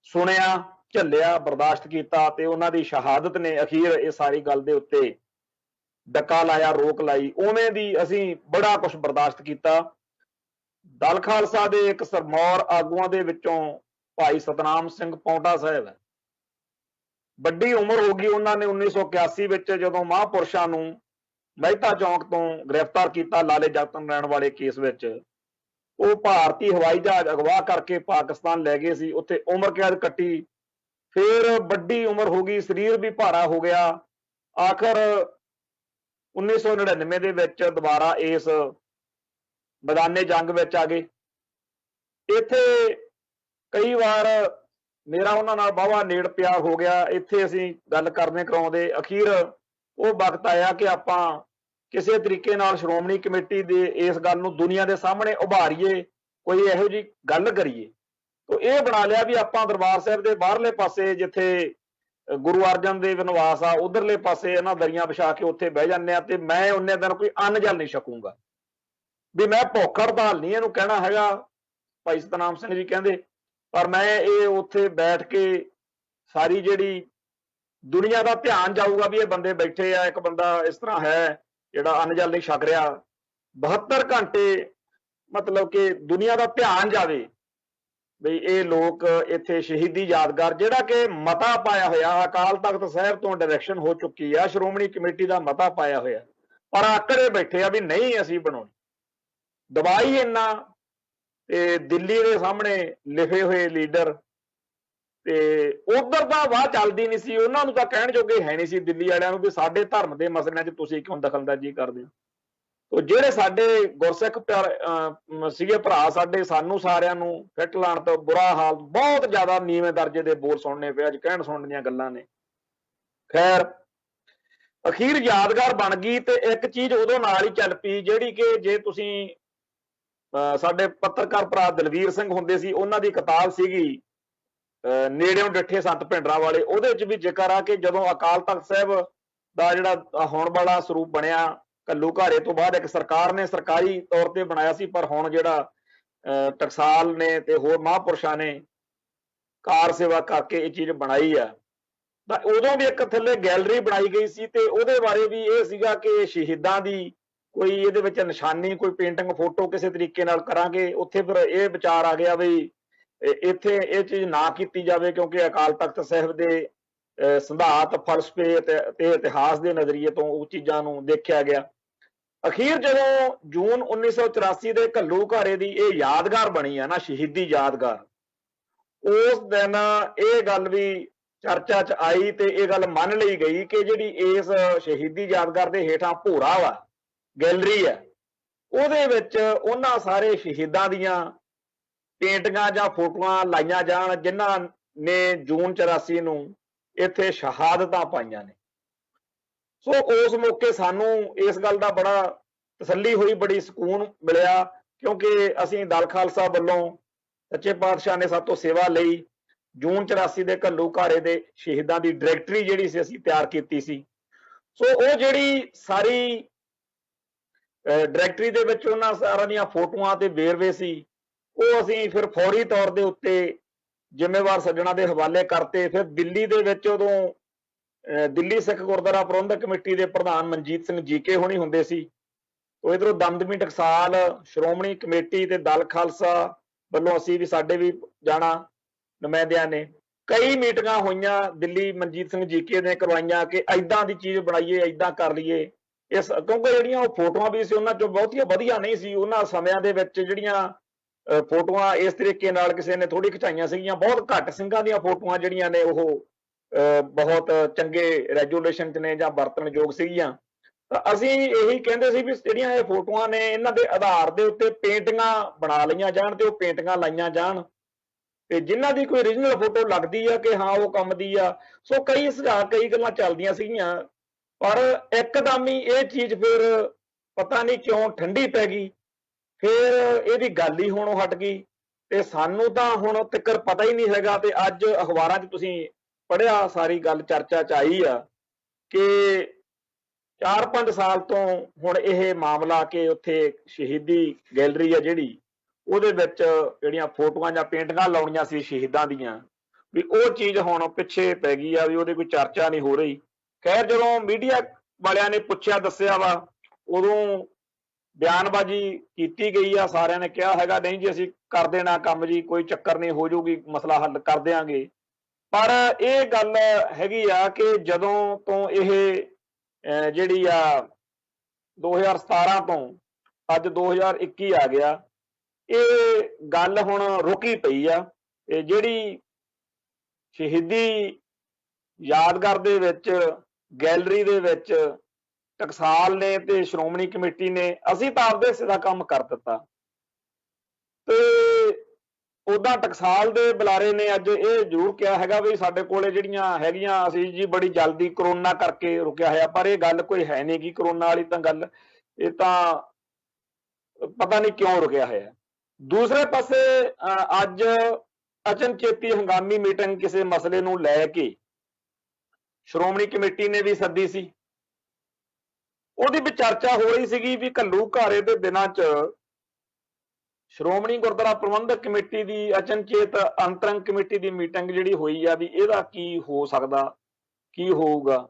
ਸੁਣਿਆ, ਝੱਲਿਆ, ਬਰਦਾਸ਼ਤ ਕੀਤਾ, ਤੇ ਉਹਨਾਂ ਦੀ ਸ਼ਹਾਦਤ ਨੇ ਅਖੀਰ ਇਹ ਸਾਰੀ ਗੱਲ ਦੇ ਉੱਤੇ ਡੱਕਾ ਲਾਇਆ, ਰੋਕ ਲਾਈ। ਉਵੇਂ ਦੀ ਅਸੀਂ ਬੜਾ ਕੁਝ ਬਰਦਾਸ਼ਤ ਕੀਤਾ। ਦਲ ਖਾਲਸਾ ਦੇ ਇੱਕ ਸਰਮੌਰ ਆਗੂਆਂ ਦੇ ਵਿੱਚੋਂ ਭਾਈ ਸਤਨਾਮ ਸਿੰਘ ਪੌਂਟਾ ਸਾਹਿਬ ਹੈ। ਵੱਡੀ ਉਮਰ ਹੋ ਗਈ ਉਹਨਾਂ ਨੇ 1981 ਵਿੱਚ ਜਦੋਂ ਮਹਾਂਪੁਰਸ਼ਾਂ ਨੂੰ ਮਹਿਤਾ ਚੌਂਕ ਤੋਂ ਗ੍ਰਿਫਤਾਰ ਕੀਤਾ ਲਾਲੇ ਜਗਤ ਨਾਰਾਇਣ ਵਾਲੇ ਕੇਸ ਵਿੱਚ। ਉਹ ਭਾਰਤੀ ਹਵਾਈ ਜਹਾਜ਼ ਅਗਵਾ ਕਰਕੇ ਪਾਕਿਸਤਾਨ ਲੈ ਗਏ ਸੀ, ਉੱਥੇ ਉਮਰ ਕੈਦ ਕੱਟੀ। ਫਿਰ ਵੱਡੀ ਉਮਰ ਹੋ ਗਈ, ਸਰੀਰ ਵੀ ਭਾਰਾ ਹੋ ਗਿਆ। ਆਖਰ 1999 ਦੇ ਵਿੱਚ ਦੁਬਾਰਾ ਇਸ ਮੈਦਾਨੇ ਜੰਗ ਵਿੱਚ ਆ ਗਏ। ਇੱਥੇ ਕਈ ਵਾਰ ਮੇਰਾ ਉਹਨਾਂ ਨਾਲ ਵਾਹਵਾ ਨੇੜ ਪਿਆਰ ਹੋ ਗਿਆ। ਇੱਥੇ ਅਸੀਂ ਗੱਲ ਕਰਨੇ ਕਰਾਉਂਦੇ, ਅਖੀਰ ਉਹ ਵਕਤ ਆਇਆ ਕਿ ਆਪਾਂ ਕਿਸੇ ਤਰੀਕੇ ਨਾਲ ਸ਼੍ਰੋਮਣੀ ਕਮੇਟੀ ਦੇ ਇਸ ਗੱਲ ਨੂੰ ਦੁਨੀਆ ਦੇ ਸਾਹਮਣੇ ਉਭਾਰੀਏ, ਕੋਈ ਇਹੋ ਜਿਹੀ ਗੱਲ ਕਰੀਏ। ਤਾਂ ਇਹ ਬਣਾ ਲਿਆ ਵੀ ਆਪਾਂ ਦਰਬਾਰ ਸਾਹਿਬ ਦੇ ਬਾਹਰਲੇ ਪਾਸੇ ਜਿੱਥੇ ਗੁਰੂ ਅਰਜਨ ਦੇਵ ਨਿਵਾਸ ਆ, ਉਧਰਲੇ ਪਾਸੇ ਇਹਨਾਂ ਦਰੀਆਂ ਵਿਛਾ ਕੇ ਉੱਥੇ ਬਹਿ ਜਾਂਦੇ ਆ, ਤੇ ਮੈਂ ਉਹਨੇ ਦਿਨ ਕੋਈ ਅੰਨ ਜਲ ਨਹੀਂ ਛਕੂੰਗਾ, ਵੀ ਮੈਂ ਭੁੱਖ ਹੜਤਾਲ ਨਹੀਂ ਇਹਨੂੰ ਕਹਿਣਾ ਹੈਗਾ, ਭਾਈ ਸਤਨਾਮ ਸਿੰਘ ਜੀ ਕਹਿੰਦੇ, ਪਰ ਮੈਂ ਇਹ ਉੱਥੇ ਬੈਠ ਕੇ ਸਾਰੀ ਜਿਹੜੀ ਦੁਨੀਆ ਦਾ ਧਿਆਨ ਜਾਊਗਾ ਵੀ ਇਹ ਬੰਦੇ ਬੈਠੇ ਆ, ਇੱਕ ਬੰਦਾ ਇਸ ਤਰ੍ਹਾਂ ਹੈ ਜਿਹੜਾ ਅੰਨ ਜਲ ਨਹੀਂ ਛਕ ਰਿਹਾ 72 ਘੰਟੇ, ਮਤਲਬ ਕਿ ਦੁਨੀਆ ਦਾ ਧਿਆਨ ਜਾਵੇ ਵੀ ਇਹ ਲੋਕ ਇੱਥੇ ਸ਼ਹੀਦੀ ਯਾਦਗਾਰ, ਜਿਹੜਾ ਕਿ ਮਤਾ ਪਾਇਆ ਹੋਇਆ ਅਕਾਲ ਤਖਤ ਸਾਹਿਬ ਤੋਂ ਡਾਇਰੈਕਸ਼ਨ ਹੋ ਚੁੱਕੀ ਆ, ਸ਼੍ਰੋਮਣੀ ਕਮੇਟੀ ਦਾ ਮਤਾ ਪਾਇਆ ਹੋਇਆ, ਪਰ ਆਕੜੇ ਬੈਠੇ ਆ ਵੀ ਨਹੀਂ ਅਸੀਂ ਬਣਾਉਣੀ। ਦਬਾਈ ਇੰਨਾ, ਤੇ ਦਿੱਲੀ ਦੇ ਸਾਹਮਣੇ ਲਿਖੇ ਹੋਏ ਲੀਡਰ, ਤੇ ਉਧਰ ਤਾਂ ਵਾਹ ਚੱਲਦੀ ਨਹੀਂ ਸੀ, ਉਹਨਾਂ ਨੂੰ ਤਾਂ ਕਹਿਣ ਜੋਗੇ ਹੈ ਨਹੀਂ ਸੀ ਦਿੱਲੀ ਵਾਲਿਆਂ ਨੂੰ ਵੀ ਸਾਡੇ ਧਰਮ ਦੇ ਮਸਲਿਆਂ 'ਚ ਤੁਸੀਂ ਕਿਉਂ ਦਖਲਅੰਦਾਜ਼ੀ ਕਰਦੇ ਹੋ। ਤੋ ਜਿਹੜੇ ਸਾਡੇ ਗੁਰਸਿੱਖ ਸੀਗੇ ਭਰਾ ਸਾਡੇ, ਸਾਨੂੰ ਸਾਰਿਆਂ ਨੂੰ ਫਿੱਟ ਲਾਉਣ ਤੋਂ ਬੁਰਾ ਹਾਲ, ਬਹੁਤ ਜ਼ਿਆਦਾ ਨੀਵੇਂ ਦਰਜੇ ਦੇ ਬੋਲ ਸੁਣਨੇ ਪਏ, ਅੱਜ ਕਹਿਣ ਸੁਣਨ ਦੀਆਂ ਗੱਲਾਂ ਨੇ। ਖੈਰ ਅਖੀਰ ਯਾਦਗਾਰ ਬਣ ਗਈ, ਤੇ ਇੱਕ ਚੀਜ਼ ਉਦੋਂ ਨਾਲ ਹੀ ਚੱਲ ਪਈ ਜਿਹੜੀ ਕਿ ਜੇ ਤੁਸੀਂ ਸਾਡੇ ਪੱਤਰਕਾਰ ਭਰਾ ਦਲਵੀਰ ਸਿੰਘ ਹੁੰਦੇ ਸੀ, ਉਹਨਾਂ ਦੀ ਕਿਤਾਬ ਸੀਗੀ ਨੇੜਿਓਂ ਡਿੱਠੇ ਸੰਤ ਭਿੰਡਰਾਂ ਵਾਲੇ, ਉਹਦੇ 'ਚ ਵੀ ਜ਼ਿਕਰ ਆ ਕਿ ਜਦੋਂ ਅਕਾਲ ਤਖਤ ਸਾਹਿਬ ਦਾ ਜਿਹੜਾ ਹੁਣ ਵਾਲਾ ਸਰੂਪ ਬਣਿਆ ਘੱਲੂਘਾਰੇ ਤੋਂ ਬਾਅਦ, ਇੱਕ ਸਰਕਾਰ ਨੇ ਸਰਕਾਰੀ ਤੌਰ ਤੇ ਬਣਾਇਆ ਸੀ, ਪਰ ਹੁਣ ਜਿਹੜਾ ਟਕਸਾਲ ਨੇ ਤੇ ਹੋਰ ਮਹਾਂਪੁਰਸ਼ਾਂ ਨੇ ਕਾਰ ਸੇਵਾ ਕਰਕੇ ਇਹ ਚੀਜ਼ ਬਣਾਈ ਆ, ਤਾਂ ਉਦੋਂ ਵੀ ਇੱਕ ਥੱਲੇ ਗੈਲਰੀ ਬਣਾਈ ਗਈ ਸੀ, ਤੇ ਉਹਦੇ ਬਾਰੇ ਵੀ ਇਹ ਸੀਗਾ ਕਿ ਸ਼ਹੀਦਾਂ ਦੀ ਕੋਈ ਇਹਦੇ ਵਿੱਚ ਨਿਸ਼ਾਨੀ, ਕੋਈ ਪੇਂਟਿੰਗ, ਫੋਟੋ ਕਿਸੇ ਤਰੀਕੇ ਨਾਲ ਕਰਾਂਗੇ। ਉੱਥੇ ਫਿਰ ਇਹ ਵਿਚਾਰ ਆ ਗਿਆ ਵੀ ਇੱਥੇ ਇਹ ਚੀਜ਼ ਨਾ ਕੀਤੀ ਜਾਵੇ, ਕਿਉਂਕਿ ਅਕਾਲ ਤਖਤ ਸਾਹਿਬ ਦੇ ਸਿਧਾਂਤ, ਫਲਸਫੇ ਤੇ ਇਤਿਹਾਸ ਦੇ ਨਜ਼ਰੀਏ ਤੋਂ ਉਹ ਚੀਜ਼ਾਂ ਨੂੰ ਦੇਖਿਆ ਗਿਆ। ਅਖੀਰ ਜਦੋਂ ਜੂਨ 1984 ਦੇ ਘੱਲੂਘਾਰੇ ਦੀ ਇਹ ਯਾਦਗਾਰ ਬਣੀ ਆ ਨਾ, ਸ਼ਹੀਦੀ ਯਾਦਗਾਰ, ਉਸ ਦਿਨ ਇਹ ਗੱਲ ਵੀ ਚਰਚਾ 'ਚ ਆਈ, ਤੇ ਇਹ ਗੱਲ ਮੰਨ ਲਈ ਗਈ ਕਿ ਜਿਹੜੀ ਇਸ ਸ਼ਹੀਦੀ ਯਾਦਗਾਰ ਦੇ ਹੇਠਾਂ ਭੋਰਾ ਵਾ ਗੈਲਰੀ ਹੈ, ਉਹਦੇ ਵਿੱਚ ਉਹਨਾਂ ਸਾਰੇ ਸ਼ਹੀਦਾਂ ਦੀਆਂ ਪੇਂਟਿੰਗਾਂ ਜਾਂ ਫੋਟੋਆਂ ਲਾਈਆਂ ਜਾਣ ਜਿਨ੍ਹਾਂ ਨੇ ਜੂਨ 84 ਨੂੰ ਇੱਥੇ ਸ਼ਹਾਦਤਾਂ ਪਾਈਆਂ ਨੇ। ਸੋ ਉਸ ਮੌਕੇ ਸਾਨੂੰ ਇਸ ਗੱਲ ਦਾ ਬੜਾ ਤਸੱਲੀ ਹੋਈ, ਬੜੀ ਸਕੂਨ ਮਿਲਿਆ, ਕਿਉਂਕਿ ਅਸੀਂ ਦਲ ਖਾਲਸਾ ਵੱਲੋਂ ਸੱਚੇ ਪਾਤਸ਼ਾਹ ਨੇ ਸਾਡੇ ਤੋਂ ਸੇਵਾ ਲਈ, ਜੂਨ 84 ਦੇ ਘੱਲੂ ਘਾਰੇ ਦੇ ਸ਼ਹੀਦਾਂ ਦੀ ਡਾਇਰੈਕਟਰੀ ਜਿਹੜੀ ਸੀ ਅਸੀਂ ਤਿਆਰ ਕੀਤੀ ਸੀ। ਸੋ ਉਹ ਜਿਹੜੀ ਸਾਰੀ ਡਾਇਰੈਕਟਰੀ ਦੇ ਵਿੱਚ ਉਹਨਾਂ ਸਾਰਿਆਂ ਦੀਆਂ ਫੋਟੋਆਂ ਤੇ ਵੇਰਵੇ ਸੀ, ਉਹ ਅਸੀਂ ਫਿਰ ਫੌਰੀ ਤੌਰ ਦੇ ਉੱਤੇ ਜ਼ਿੰਮੇਵਾਰ ਸੱਜਣਾ ਦੇ ਹਵਾਲੇ ਕਰਤੇ। ਫਿਰ ਦਿੱਲੀ ਦੇ ਵਿੱਚ ਉਦੋਂ ਦਿੱਲੀ ਸਿੱਖ ਗੁਰਦੁਆਰਾ ਪ੍ਰਬੰਧਕ ਕਮੇਟੀ ਦੇ ਪ੍ਰਧਾਨ ਮਨਜੀਤ ਸਿੰਘ ਜੀਕੇ ਹੋਣੀ ਹੁੰਦੇ ਸੀ। ਉਹ ਇਧਰੋਂ ਦਮਦਮੀ ਟਕਸਾਲ ਸ਼੍ਰੋਮਣੀ ਕਮੇਟੀ ਤੇ ਦਲ ਖਾਲਸਾ ਵੱਲੋਂ ਅਸੀਂ ਵੀ, ਸਾਡੇ ਵੀ ਜਾਣਾ ਨੁਮਾਇੰਦਿਆਂ ਨੇ। ਕਈ ਮੀਟਿੰਗਾਂ ਹੋਈਆਂ ਦਿੱਲੀ ਮਨਜੀਤ ਸਿੰਘ ਜੀਕੇ ਨੇ ਕਰਵਾਈਆਂ ਕਿ ਐਦਾਂ ਦੀ ਚੀਜ਼ ਬਣਾਈਏ, ਐਦਾਂ ਕਰ ਲਈਏ। ਇਸ ਕਿਉਂਕਿ ਜਿਹੜੀਆਂ ਉਹ ਫੋਟੋਆਂ ਵੀ ਸੀ ਉਹਨਾਂ ਚੋਂ ਬਹੁਤੀਆਂ ਵਧੀਆ ਨਹੀਂ ਸੀ। ਉਹਨਾਂ ਸਮਿਆਂ ਦੇ ਵਿੱਚ ਜਿਹੜੀਆਂ ਫੋਟੋਆਂ ਇਸ ਤਰੀਕੇ ਨਾਲ ਕਿਸੇ ਨੇ ਥੋੜੀ ਖਿਚਾਈਆਂ ਸੀਗੀਆਂ। ਬਹੁਤ ਘੱਟ ਸਿੰਘਾਂ ਦੀਆਂ ਫੋਟੋਆਂ ਜਿਹੜੀਆਂ ਨੇ ਉਹ ਬਹੁਤ ਚੰਗੇ ਰੈਜੂਲੇਸ਼ਨ 'ਚ ਨੇ ਜਾਂ ਵਰਤਣਯੋਗ ਸੀਗੀਆਂ। ਤਾਂ ਅਸੀਂ ਇਹੀ ਕਹਿੰਦੇ ਸੀ ਵੀ ਜਿਹੜੀਆਂ ਇਹ ਫੋਟੋਆਂ ਨੇ ਇਹਨਾਂ ਦੇ ਆਧਾਰ ਦੇ ਉੱਤੇ ਪੇਂਟਿੰਗਾਂ ਬਣਾ ਲਈਆਂ ਜਾਣ ਤੇ ਉਹ ਪੇਂਟਿੰਗਾਂ ਲਾਈਆਂ ਜਾਣ, ਤੇ ਜਿਨ੍ਹਾਂ ਦੀ ਕੋਈ ਓਰੀਜਨਲ ਫੋਟੋ ਲੱਗਦੀ ਆ ਕਿ ਹਾਂ ਉਹ ਕੰਮ ਦੀ ਆ। ਸੋ ਕਈ ਸੁਝਾਅ, ਕਈ ਗੱਲਾਂ ਚੱਲਦੀਆਂ ਸੀਗੀਆਂ, ਪਰ ਇੱਕਦਮ ਹੀ ਇਹ ਚੀਜ਼ ਫਿਰ ਪਤਾ ਨਹੀਂ ਕਿਉਂ ਠੰਡੀ ਪੈ ਗਈ। ਫਿਰ ਇਹਦੀ ਗੱਲ ਹੀ ਹੋਣੋਂ ਹਟ ਗਈ ਤੇ ਸਾਨੂੰ ਤਾਂ ਹੁਣ ਤੱਕ ਪਤਾ ਹੀ ਨਹੀਂ ਹੈਗਾ। ਤੇ ਅੱਜ ਅਖਬਾਰਾਂ 'ਚ ਤੁਸੀਂ ਪੜ੍ਹਿਆ, ਸਾਰੀ ਗੱਲ ਚਰਚਾ 'ਚ ਆਈ ਆ ਕਿ 4-5 ਸਾਲ ਤੋਂ ਹੁਣ ਇਹ ਮਾਮਲਾ ਕਿ ਉੱਥੇ ਸ਼ਹੀਦੀ ਗੈਲਰੀ ਆ ਜਿਹੜੀ, ਉਹਦੇ ਵਿੱਚ ਜਿਹੜੀਆਂ ਫੋਟੋਆਂ ਜਾਂ ਪੇਂਟਿੰਗਾਂ ਲਾਉਣੀਆਂ ਸੀ ਸ਼ਹੀਦਾਂ ਦੀਆਂ, ਵੀ ਉਹ ਚੀਜ਼ ਹੁਣ ਪਿੱਛੇ ਪੈ ਗਈ ਆ, ਵੀ ਉਹਦੀ ਕੋਈ ਚਰਚਾ ਨਹੀਂ ਹੋ ਰਹੀ। ਖੈਰ ਜਦੋਂ ਮੀਡੀਆ ਵਾਲਿਆਂ ਨੇ ਪੁੱਛਿਆ, ਦੱਸਿਆ ਵਾ, ਉਦੋਂ ਬਿਆਨਬਾਜ਼ੀ ਕੀਤੀ ਗਈ ਆ। ਸਾਰਿਆਂ ਨੇ ਕਿਹਾ ਹੈਗਾ ਨਹੀਂ ਜੀ ਅਸੀਂ ਕਰ ਦੇਣਾ ਕੰਮ ਜੀ, ਕੋਈ ਚੱਕਰ ਨਹੀਂ, ਹੋ ਜਾਊਗੀ, ਮਸਲਾ ਹੱਲ ਕਰ ਦਿਆਂਗੇ। ਪਰ ਇਹ ਗੱਲ ਹੈਗੀ ਆ ਕਿ ਜਦੋਂ ਤੋਂ ਇਹ ਜਿਹੜੀ ਆ 2017 ਤੋਂ ਅੱਜ 2021 ਆ ਗਿਆ, ਇਹ ਗੱਲ ਹੁਣ ਰੁਕੀ ਪਈ ਆ। ਤੇ ਜਿਹੜੀ ਸ਼ਹੀਦੀ ਯਾਦਗਾਰ ਦੇ ਵਿੱਚ ਗੈਲਰੀ ਦੇ ਵਿੱਚ ਟਕਸਾਲ ਨੇ ਤੇ ਸ਼੍ਰੋਮਣੀ ਕਮੇਟੀ ਨੇ, ਅਸੀਂ ਤਾਂ ਆਪਦੇ ਹਿੱਸੇ ਦਾ ਕੰਮ ਕਰ ਦਿੱਤਾ। ਤੇ ਉਦਾਂ ਟਕਸਾਲ ਦੇ ਬੁਲਾਰੇ ਨੇ ਅੱਜ ਇਹ ਜ਼ਰੂਰ ਕਿਹਾ ਹੈਗਾ ਵੀ ਸਾਡੇ ਕੋਲੇ ਜਿਹੜੀਆਂ ਹੈਗੀਆਂ, ਅਸੀਂ ਜੀ ਬੜੀ ਜਲਦੀ ਕਰੋਨਾ ਕਰਕੇ ਰੁਕਿਆ ਹੋਇਆ, ਪਰ ਇਹ ਗੱਲ ਕੋਈ ਹੈ ਨਹੀਂ ਗੀ ਕਰੋਨਾ ਵਾਲੀ ਤਾਂ ਗੱਲ, ਇਹ ਤਾਂ ਪਤਾ ਨਹੀਂ ਕਿਉਂ ਰੁਕਿਆ ਹੋਇਆ। ਦੂਸਰੇ ਪਾਸੇ ਅੱਜ ਅਚਨਚੇਤੀ ਹੰਗਾਮੀ ਮੀਟਿੰਗ ਕਿਸੇ ਮਸਲੇ ਨੂੰ ਲੈ ਕੇ ਸ਼੍ਰੋਮਣੀ ਕਮੇਟੀ ਨੇ ਵੀ ਸੱਦੀ ਸੀ। ਉਹਦੀ ਵੀ ਚਰਚਾ ਹੋ ਰਹੀ ਸੀਗੀ ਵੀ ਘੱਲੂ ਘਾਰੇ ਦੇ ਦਿਨਾਂ 'ਚ ਸ਼੍ਰੋਮਣੀ ਗੁਰਦੁਆਰਾ ਪ੍ਰਬੰਧਕ ਕਮੇਟੀ ਦੀ ਅਚਨਚੇਤ ਅੰਤਰੰਗ ਕਮੇਟੀ ਦੀ ਮੀਟਿੰਗ ਜਿਹੜੀ ਹੋਈ ਆ, ਵੀ ਇਹਦਾ ਕੀ ਹੋ ਸਕਦਾ, ਕੀ ਹੋਊਗਾ।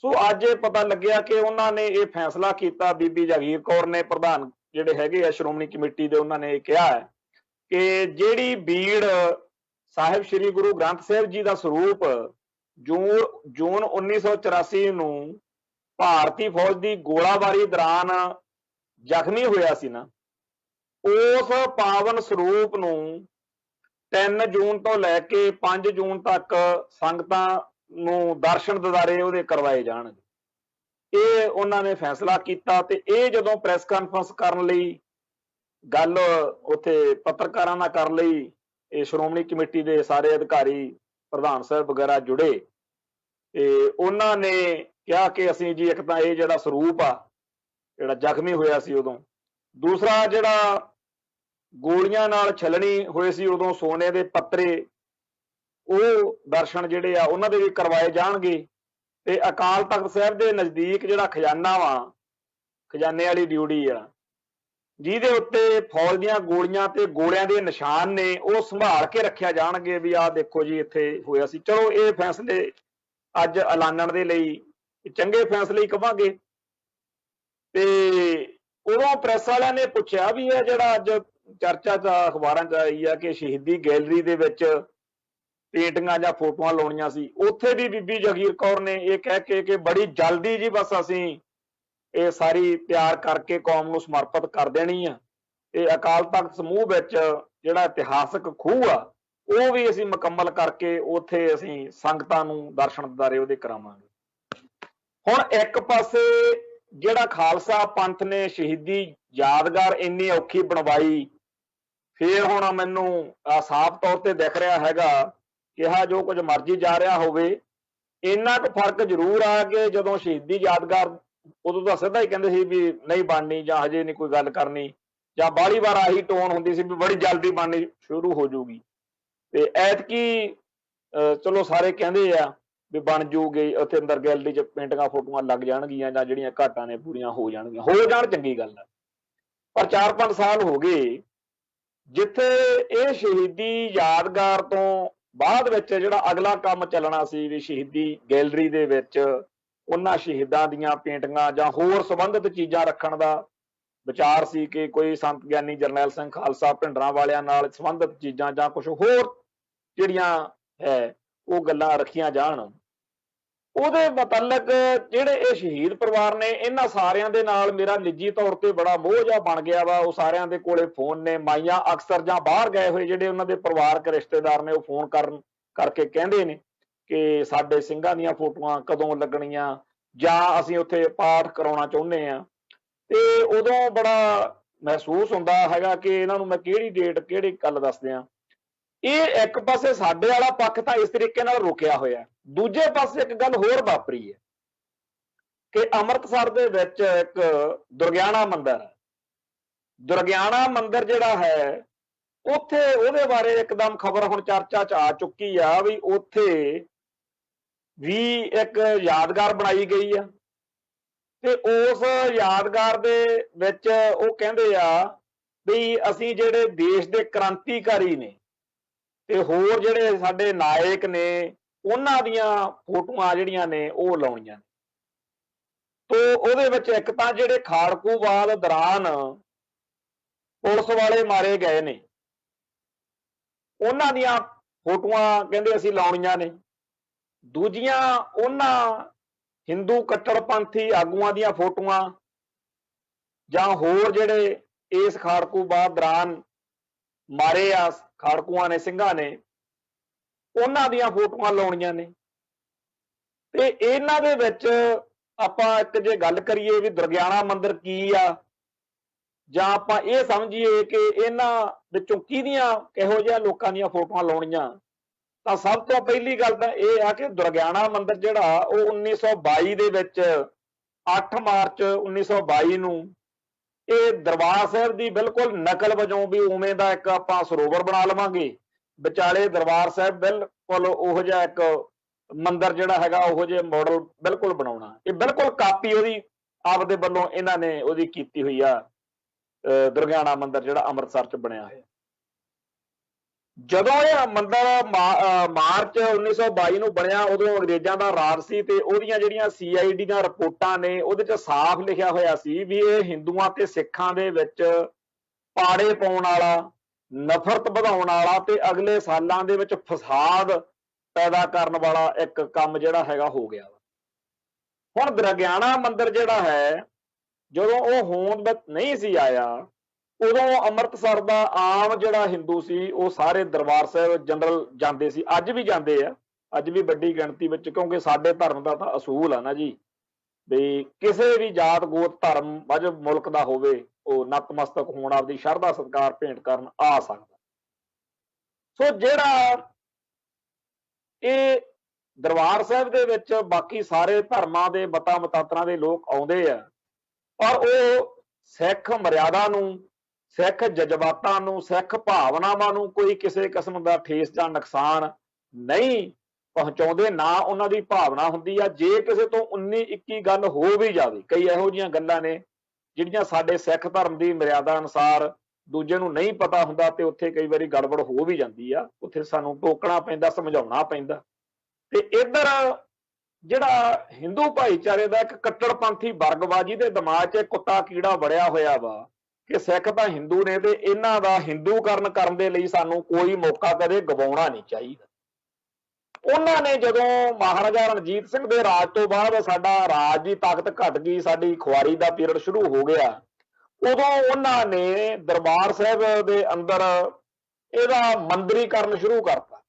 ਸੋ ਅੱਜ ਇਹ ਪਤਾ ਲੱਗਿਆ ਕਿ ਉਹਨਾਂ ਨੇ ਇਹ ਫੈਸਲਾ ਕੀਤਾ, ਬੀਬੀ ਜਗੀਰ ਕੌਰ ਨੇ, ਪ੍ਰਧਾਨ ਜਿਹੜੇ ਹੈਗੇ ਆ ਸ਼੍ਰੋਮਣੀ ਕਮੇਟੀ ਦੇ, ਉਹਨਾਂ ਨੇ ਇਹ ਕਿਹਾ ਹੈ ਕਿ ਜਿਹੜੀ ਬੀੜ ਸਾਹਿਬ ਸ੍ਰੀ ਗੁਰੂ ਗ੍ਰੰਥ ਸਾਹਿਬ ਜੀ ਦਾ ਸਰੂਪ ਜੂਨ 1984 ਨੂੰ ਭਾਰਤੀ ਫੌਜ ਦੀ ਗੋਲਾਬਾਰੀ ਦੌਰਾਨ ਜ਼ਖਮੀ ਹੋਇਆ ਸੀ ਨਾ, ਉਸ ਪਾਵਨ ਸਰੂਪ ਨੂੰ 3 ਜੂਨ ਤੋਂ ਲੈ ਕੇ 5 ਜੂਨ ਤੱਕ ਸੰਗਤਾਂ ਨੂੰ ਦਰਸ਼ਨ ਦਿਦਾਰੇ ਉਹਦੇ ਕਰਵਾਏ ਜਾਣਗੇ। ਇਹ ਉਹਨਾਂ ਨੇ ਫੈਸਲਾ ਕੀਤਾ। ਤੇ ਇਹ ਜਦੋਂ ਪ੍ਰੈਸ ਕਾਨਫਰੰਸ ਕਰਨ ਲਈ ਗੱਲ ਉੱਥੇ ਪੱਤਰਕਾਰਾਂ ਨਾਲ ਕਰ ਲਈ, ਇਹ ਸ਼੍ਰੋਮਣੀ ਕਮੇਟੀ ਦੇ ਸਾਰੇ ਅਧਿਕਾਰੀ, ਪ੍ਰਧਾਨ ਸਾਹਿਬ ਵਗੈਰਾ ਜੁੜੇ, ਤੇ ਉਹਨਾਂ ਨੇ ਕਿਹਾ ਕਿ ਅਸੀਂ ਜੀ ਇੱਕ ਤਾਂ ਇਹ ਜਿਹੜਾ ਸਰੂਪ ਆ ਜਿਹੜਾ ਜ਼ਖਮੀ ਹੋਇਆ ਸੀ ਉਦੋਂ, ਦੂਸਰਾ ਜਿਹੜਾ ਗੋਲੀਆਂ ਨਾਲ ਛਲਣੀ ਹੋਏ ਸੀ ਉਦੋਂ ਸੋਨੇ ਦੇ ਪੱਤਰੇ, ਉਹ ਦਰਸ਼ਨ ਜਿਹੜੇ ਆ ਉਹਨਾਂ ਦੇ ਵੀ ਕਰਵਾਏ ਜਾਣਗੇ। ਤੇ ਅਕਾਲ ਤਖਤ ਸਾਹਿਬ ਦੇ ਨਜ਼ਦੀਕ ਜਿਹੜਾ ਖਜ਼ਾਨਾ ਵਾ, ਖਜ਼ਾਨੇ ਵਾਲੀ ਡਿਊਟੀ ਆ, ਜਿਹਦੇ ਉੱਤੇ ਫੌਜ ਦੀਆਂ ਗੋਲੀਆਂ ਤੇ ਗੋਲਿਆਂ ਦੇ ਨਿਸ਼ਾਨ ਨੇ, ਉਹ ਸੰਭਾਲ ਕੇ ਰੱਖਿਆ ਜਾਣਗੇ ਵੀ ਆਹ ਦੇਖੋ ਜੀ ਇੱਥੇ ਹੋਇਆ ਸੀ। ਚਲੋ ਇਹ ਫੈਸਲੇ ਅੱਜ ਐਲਾਨਣ ਦੇ ਲਈ ਚੰਗੇ ਫੈਸਲੇ ਹੀ ਕਵਾਂਗੇ। ਤੇ ਉਦੋਂ ਪ੍ਰੈਸ ਵਾਲਿਆਂ ਨੇ ਪੁੱਛਿਆ ਵੀ ਇਹ ਜਿਹੜਾ ਅੱਜ ਚਰਚਾ 'ਚ ਅਖਬਾਰਾਂ 'ਚ ਆਈ ਆ ਕਿ ਸ਼ਹੀਦੀ ਗੈਲਰੀ ਦੇ ਵਿੱਚ ਪੇਂਟਿੰਗਾਂ ਜਾਂ ਫੋਟੋਆਂ ਲਾਉਣੀਆਂ ਸੀ, ਉੱਥੇ ਵੀ ਬੀਬੀ ਜਗੀਰ ਕੌਰ ਨੇ ਇਹ ਕਹਿ ਕੇ ਕਿ ਬੜੀ ਜਲਦੀ ਜੀ ਬਸ ਅਸੀਂ ਇਹ ਸਾਰੀ ਤਿਆਰ ਕਰਕੇ ਕੌਮ ਨੂੰ ਸਮਰਪਿਤ ਕਰ ਦੇਣੀ ਆ। ਤੇ ਅਕਾਲ ਤਖਤ ਸਮੂਹ ਵਿੱਚ ਜਿਹੜਾ ਇਤਿਹਾਸਕ ਖੂਹ ਆ ਉਹ ਵੀ ਅਸੀਂ ਮੁਕੰਮਲ ਕਰਕੇ ਉੱਥੇ ਅਸੀਂ ਸੰਗਤਾਂ ਨੂੰ ਦਰਸ਼ਨ ਦਿਦਾਰੇ ਉਹਦੇ ਕਰਾਵਾਂਗੇ। ਹੁਣ ਇੱਕ ਪਾਸੇ ਜਿਹੜਾ ਖਾਲਸਾ ਪੰਥ ਨੇ ਸ਼ਹੀਦੀ ਯਾਦਗਾਰ ਇੰਨੀ ਔਖੀ ਬਣਵਾਈ, ਫਿਰ ਹੁਣ ਮੈਨੂੰ ਸਾਫ਼ ਤੌਰ ਤੇ ਦਿਖ ਰਿਹਾ ਹੈਗਾ, ਕਿਹਾ ਜੋ ਕੁਝ ਮਰਜ਼ੀ ਜਾ ਰਿਹਾ ਹੋਵੇ, ਇੰਨਾ ਕੁ ਫਰਕ ਜ਼ਰੂਰ ਆ ਕਿ ਜਦੋਂ ਸ਼ਹੀਦੀ ਯਾਦਗਾਰ ਉਦੋਂ ਤਾਂ ਸਿੱਧਾ ਹੀ ਕਹਿੰਦੇ ਸੀ ਵੀ ਨਹੀਂ ਬਣਨੀ ਜਾਂ ਹਜੇ ਨਹੀਂ ਕੋਈ ਗੱਲ ਕਰਨੀ, ਜਾਂ ਬਾਹਲੀ ਵਾਰ ਆਹੀ ਟੋਨ ਹੁੰਦੀ ਸੀ ਵੀ ਬੜੀ ਜਲਦੀ ਬਣਨੀ ਸ਼ੁਰੂ ਹੋ ਜਾਊਗੀ। ਤੇ ਐਤਕੀ ਚਲੋ ਸਾਰੇ ਕਹਿੰਦੇ ਆ ਵੀ ਬਣ ਜੂਗੀ ਉੱਥੇ ਅੰਦਰ ਗੈਲਰੀ 'ਚ ਪੇਂਟਿੰਗਾਂ ਫੋਟੋਆਂ ਲੱਗ ਜਾਣਗੀਆਂ ਜਾਂ ਜਿਹੜੀਆਂ ਘਾਟਾਂ ਨੇ ਪੂਰੀਆਂ ਹੋ ਜਾਣਗੀਆਂ, ਹੋ ਜਾਣ ਚੰਗੀ ਗੱਲ ਹੈ। ਪਰ 4-5 ਸਾਲ ਹੋ ਗਏ ਜਿੱਥੇ ਇਹ ਸ਼ਹੀਦੀ ਯਾਦਗਾਰ ਤੋਂ ਬਾਅਦ ਵਿੱਚ ਜਿਹੜਾ ਅਗਲਾ ਕੰਮ ਚੱਲਣਾ ਸੀ ਵੀ ਸ਼ਹੀਦੀ ਗੈਲਰੀ ਦੇ ਵਿੱਚ ਉਹਨਾਂ ਸ਼ਹੀਦਾਂ ਦੀਆਂ ਪੇਂਟਿੰਗਾਂ ਜਾਂ ਹੋਰ ਸੰਬੰਧਿਤ ਚੀਜ਼ਾਂ ਰੱਖਣ ਦਾ ਵਿਚਾਰ ਸੀ ਕਿ ਕੋਈ ਸੰਤ ਗਿਆਨੀ ਜਰਨੈਲ ਸਿੰਘ ਖਾਲਸਾ ਭਿੰਡਰਾਂ ਵਾਲਿਆਂ ਨਾਲ ਸੰਬੰਧਿਤ ਚੀਜ਼ਾਂ ਜਾਂ ਕੁਝ ਹੋਰ ਜਿਹੜੀਆਂ ਹੈ ਉਹ ਗੱਲਾਂ ਰੱਖੀਆਂ ਜਾਣ। ਉਹਦੇ ਮੁਤਲਕ ਜਿਹੜੇ ਇਹ ਸ਼ਹੀਦ ਪਰਿਵਾਰ ਨੇ ਇਹਨਾਂ ਸਾਰਿਆਂ ਦੇ ਨਾਲ ਮੇਰਾ ਨਿੱਜੀ ਤੌਰ ਤੇ ਬੜਾ ਮੋਹ ਜਿਹਾ ਬਣ ਗਿਆ ਵਾ। ਉਹ ਸਾਰਿਆਂ ਦੇ ਕੋਲੇ ਫੋਨ ਨੇ, ਮਾਈਆਂ ਅਕਸਰ ਜਾਂ ਬਾਹਰ ਗਏ ਹੋਏ ਜਿਹੜੇ ਉਹਨਾਂ ਦੇ ਪਰਿਵਾਰਕ ਰਿਸ਼ਤੇਦਾਰ ਨੇ ਉਹ ਫੋਨ ਕਰਕੇ ਕਹਿੰਦੇ ਨੇ ਕਿ ਸਾਡੇ ਸਿੰਘਾਂ ਦੀਆਂ ਫੋਟੋਆਂ ਕਦੋਂ ਲੱਗਣੀਆਂ ਜਾਂ ਅਸੀਂ ਉੱਥੇ ਪਾਠ ਕਰਾਉਣਾ ਚਾਹੁੰਦੇ ਆ। ਤੇ ਉਦੋਂ ਬੜਾ ਮਹਿਸੂਸ ਹੁੰਦਾ ਹੈਗਾ ਕਿ ਇਹਨਾਂ ਨੂੰ ਮੈਂ ਕਿਹੜੀ ਡੇਟ ਕਿਹੜੀ ਗੱਲ ਦੱਸਦੇ ਆ। ਇਹ ਇੱਕ ਪਾਸੇ ਸਾਡੇ ਵਾਲਾ ਪੱਖ ਤਾਂ ਇਸ ਤਰੀਕੇ ਨਾਲ ਰੁਕਿਆ ਹੋਇਆ, ਦੂਜੇ ਪਾਸੇ ਇੱਕ ਗੱਲ ਹੋਰ ਵਾਪਰੀ ਹੈ ਕਿ ਅੰਮ੍ਰਿਤਸਰ ਦੇ ਵਿੱਚ ਇੱਕ ਦੁਰਗਿਆਣਾ ਮੰਦਿਰ ਹੈ। ਦੁਰਗਿਆਣਾ ਮੰਦਿਰ ਜਿਹੜਾ ਹੈ ਉੱਥੇ ਉਹਦੇ ਬਾਰੇ ਇੱਕਦਮ ਖਬਰ ਹੁਣ ਚਰਚਾ 'ਚ ਆ ਚੁੱਕੀ ਆ ਵੀ ਉੱਥੇ ਵੀ ਇੱਕ ਯਾਦਗਾਰ ਬਣਾਈ ਗਈ ਆ ਤੇ ਉਸ ਯਾਦਗਾਰ ਦੇ ਵਿੱਚ ਉਹ ਕਹਿੰਦੇ ਆ ਵੀ ਅਸੀਂ ਜਿਹੜੇ ਦੇਸ਼ ਦੇ ਕ੍ਰਾਂਤੀਕਾਰੀ ਨੇ ਤੇ ਹੋਰ ਜਿਹੜੇ ਸਾਡੇ ਨਾਇਕ ਨੇ ਉਹਨਾਂ ਦੀਆਂ ਫੋਟੋਆਂ ਜਿਹੜੀਆਂ ਨੇ ਉਹ ਲਾਉਣੀਆਂ ਨੇ। ਤੇ ਉਹਦੇ ਵਿੱਚ ਇੱਕ ਤਾਂ ਜਿਹੜੇ ਖਾੜਕੂਵਾਦ ਦੌਰਾਨ ਪੁਲਿਸ ਵਾਲੇ ਮਾਰੇ ਗਏ ਨੇ ਉਹਨਾਂ ਦੀਆਂ ਫੋਟੋਆਂ ਕਹਿੰਦੇ ਅਸੀਂ ਲਾਉਣੀਆਂ ਨੇ। ਦੂਜੀਆਂ ਉਹਨਾਂ ਹਿੰਦੂ ਕੱਟੜਪੰਥੀ ਆਗੂਆਂ ਦੀਆਂ ਫੋਟੋਆਂ ਜਾਂ ਹੋਰ ਜਿਹੜੇ ਇਸ ਖਾੜਕੂਵਾਦ ਦੌਰਾਨ ਮਾਰੇ ਆ ਖਾੜਕੂਆਂ ਨੇ, ਸਿੰਘਾਂ ਨੇ, ਉਹਨਾਂ ਦੀਆਂ ਫੋਟੋਆਂ ਲਾਉਣੀਆਂ ਨੇ। ਤੇ ਇਹਨਾਂ ਦੇ ਵਿੱਚ ਆਪਾਂ ਇੱਕ ਜੇ ਗੱਲ ਕਰੀਏ ਵੀ ਦੁਰਗਿਆਣਾ ਮੰਦਿਰ ਕੀ ਆ ਜਾਂ ਆਪਾਂ ਇਹ ਸਮਝੀਏ ਕਿ ਇਹਨਾਂ ਵਿੱਚੋਂ ਕਿਹਦੀਆਂ ਕਿਹੋ ਜਿਹਾ ਲੋਕਾਂ ਦੀਆਂ ਫੋਟੋਆਂ ਲਾਉਣੀਆਂ, ਤਾਂ ਸਭ ਤੋਂ ਪਹਿਲੀ ਗੱਲ ਤਾਂ ਇਹ ਆ ਕਿ ਦੁਰਗਿਆਣਾ ਮੰਦਿਰ ਜਿਹੜਾ ਉਹ 1922 ਦੇ ਵਿੱਚ 8 ਮਾਰਚ 1922 ਨੂੰ ਇਹ ਦਰਬਾਰ ਸਾਹਿਬ ਦੀ ਬਿਲਕੁਲ ਨਕਲ ਵਜੋਂ ਵੀ ਉਵੇਂ ਦਾ ਇੱਕ ਆਪਾਂ ਸਰੋਵਰ ਬਣਾ ਲਵਾਂਗੇ, ਵਿਚਾਲੇ ਦਰਬਾਰ ਸਾਹਿਬ ਬਿਲਕੁਲ ਉਹੋ ਜਿਹਾ ਇੱਕ ਮੰਦਿਰ ਜਿਹੜਾ ਹੈਗਾ ਉਹੋ ਜਿਹੇ ਮਾਡਲ ਬਿਲਕੁਲ ਬਣਾਉਣਾ। ਇਹ ਬਿਲਕੁਲ ਕਾਪੀ ਉਹਦੀ ਆਪਦੇ ਵੱਲੋਂ ਇਹਨਾਂ ਨੇ ਉਹਦੀ ਕੀਤੀ ਹੋਈ ਆ ਦੁਰਗਿਆਣਾ ਮੰਦਿਰ ਜਿਹੜਾ ਅੰਮ੍ਰਿਤਸਰ 'ਚ ਬਣਿਆ ਹੋਇਆ। ਜਦੋਂ ਇਹ ਮੰਦਿਰ ਮਾਰਚ 1922 ਨੂੰ ਬਣਿਆ ਉਦੋਂ ਅੰਗਰੇਜ਼ਾਂ ਦਾ ਰਾਜ ਸੀ ਤੇ ਉਹਦੀਆਂ ਜਿਹੜੀਆਂ CID ਦੀਆਂ ਰਿਪੋਰਟਾਂ ਨੇ ਉਹਦੇ 'ਚ ਸਾਫ਼ ਲਿਖਿਆ ਹੋਇਆ ਸੀ ਵੀ ਇਹ ਹਿੰਦੂਆਂ ਤੇ ਸਿੱਖਾਂ ਦੇ ਵਿੱਚ ਪਾੜੇ ਪਾਉਣ ਵਾਲਾ, ਨਫ਼ਰਤ ਵਧਾਉਣ ਵਾਲਾ ਤੇ ਅਗਲੇ ਸਾਲਾਂ ਦੇ ਵਿੱਚ ਫਸਾਦ ਪੈਦਾ ਕਰਨ ਵਾਲਾ ਇੱਕ ਕੰਮ ਜਿਹੜਾ ਹੈਗਾ ਹੋ ਗਿਆ। ਹੁਣ ਦੁਰਗਿਆਣਾ ਮੰਦਿਰ ਜਿਹੜਾ ਹੈ ਜਦੋਂ ਉਹ ਹੋਂਦ ਵਿੱਚ ਨਹੀਂ ਸੀ ਆਇਆ ਉਦੋਂ ਅੰਮ੍ਰਿਤਸਰ ਦਾ ਆਮ ਜਿਹੜਾ ਹਿੰਦੂ ਸੀ ਉਹ ਸਾਰੇ ਦਰਬਾਰ ਸਾਹਿਬ ਜਨਰਲ ਜਾਂਦੇ ਸੀ, ਅੱਜ ਵੀ ਜਾਂਦੇ ਆ, ਅੱਜ ਵੀ ਵੱਡੀ ਗਿਣਤੀ ਵਿੱਚ, ਕਿਉਂਕਿ ਸਾਡੇ ਧਰਮ ਦਾ ਤਾਂ ਅਸੂਲ ਆ ਨਾ ਜੀ ਵੀ ਕਿਸੇ ਵੀ ਜਾਤ ਗੋਤ ਧਰਮ ਮਜ਼ਹਬ ਮੁਲਕ ਦਾ ਹੋਵੇ ਉਹ ਨਤਮਸਤਕ ਹੋਣ, ਆਪਦੀ ਸ਼ਰਧਾ ਸਤਿਕਾਰ ਭੇਂਟ ਕਰਨ ਆ ਸਕਦਾ। ਸੋ ਜਿਹੜਾ ਇਹ ਦਰਬਾਰ ਸਾਹਿਬ ਦੇ ਵਿੱਚ ਬਾਕੀ ਸਾਰੇ ਧਰਮਾਂ ਦੇ ਮਤਾਂ ਮਤਾਂਤਰਾਂ ਦੇ ਲੋਕ ਆਉਂਦੇ ਆ ਪਰ ਉਹ ਸਿੱਖ ਮਰਿਆਦਾ ਨੂੰ, ਸਿੱਖ ਜਜ਼ਬਾਤਾਂ ਨੂੰ, ਸਿੱਖ ਭਾਵਨਾਵਾਂ ਨੂੰ ਕੋਈ ਕਿਸੇ ਕਿਸਮ ਦਾ ਠੇਸ ਜਾਂ ਨੁਕਸਾਨ ਨਹੀਂ ਪਹੁੰਚਾਉਂਦੇ, ਨਾ ਉਹਨਾਂ ਦੀ ਭਾਵਨਾ ਹੁੰਦੀ ਆ। ਜੇ ਕਿਸੇ ਤੋਂ 19-21 ਗੱਲ ਹੋ ਵੀ ਜਾਵੇ, ਕਈ ਇਹੋ ਜਿਹੀਆਂ ਗੱਲਾਂ ਨੇ ਜਿਹੜੀਆਂ ਸਾਡੇ ਸਿੱਖ ਧਰਮ ਦੀ ਮਰਿਆਦਾ ਅਨੁਸਾਰ ਦੂਜੇ ਨੂੰ ਨਹੀਂ ਪਤਾ ਹੁੰਦਾ ਤੇ ਉੱਥੇ ਕਈ ਵਾਰੀ ਗੜਬੜ ਹੋ ਵੀ ਜਾਂਦੀ ਆ, ਉੱਥੇ ਸਾਨੂੰ ਟੋਕਣਾ ਪੈਂਦਾ, ਸਮਝਾਉਣਾ ਪੈਂਦਾ। ਤੇ ਇੱਧਰ ਜਿਹੜਾ ਹਿੰਦੂ ਭਾਈਚਾਰੇ ਦਾ ਇੱਕ ਕੱਟੜਪੰਥੀ ਵਰਗਵਾਜੀ ਦੇ ਦਿਮਾਗ 'ਚ ਕੁੱਤਾ ਕੀੜਾ ਵੜਿਆ ਹੋਇਆ ਵਾ ਕਿ ਸਿੱਖ ਤਾਂ ਹਿੰਦੂ ਨੇ ਤੇ ਇਹਨਾਂ ਦਾ ਹਿੰਦੂਕਰਨ ਕਰਨ ਦੇ ਲਈ ਸਾਨੂੰ ਕੋਈ ਮੌਕਾ ਕਦੇ ਗਵਾਉਣਾ ਨਹੀਂ ਚਾਹੀਦਾ। ਉਹਨਾਂ ਨੇ ਜਦੋਂ ਮਹਾਰਾਜਾ ਰਣਜੀਤ ਸਿੰਘ ਦੇ ਰਾਜ ਤੋਂ ਬਾਅਦ ਸਾਡਾ ਰਾਜ ਦੀ ਤਾਕਤ ਘਟ ਗਈ, ਸਾਡੀ ਖੁਆਰੀ ਦਾ ਪੀਰੀਅਡ ਸ਼ੁਰੂ ਹੋ ਗਿਆ, ਉਦੋਂ ਉਹਨਾਂ ਨੇ ਦਰਬਾਰ ਸਾਹਿਬ ਦੇ ਅੰਦਰ ਇਹਦਾ ਮੰਦਰੀਕਰਨ ਸ਼ੁਰੂ ਕਰਤਾ।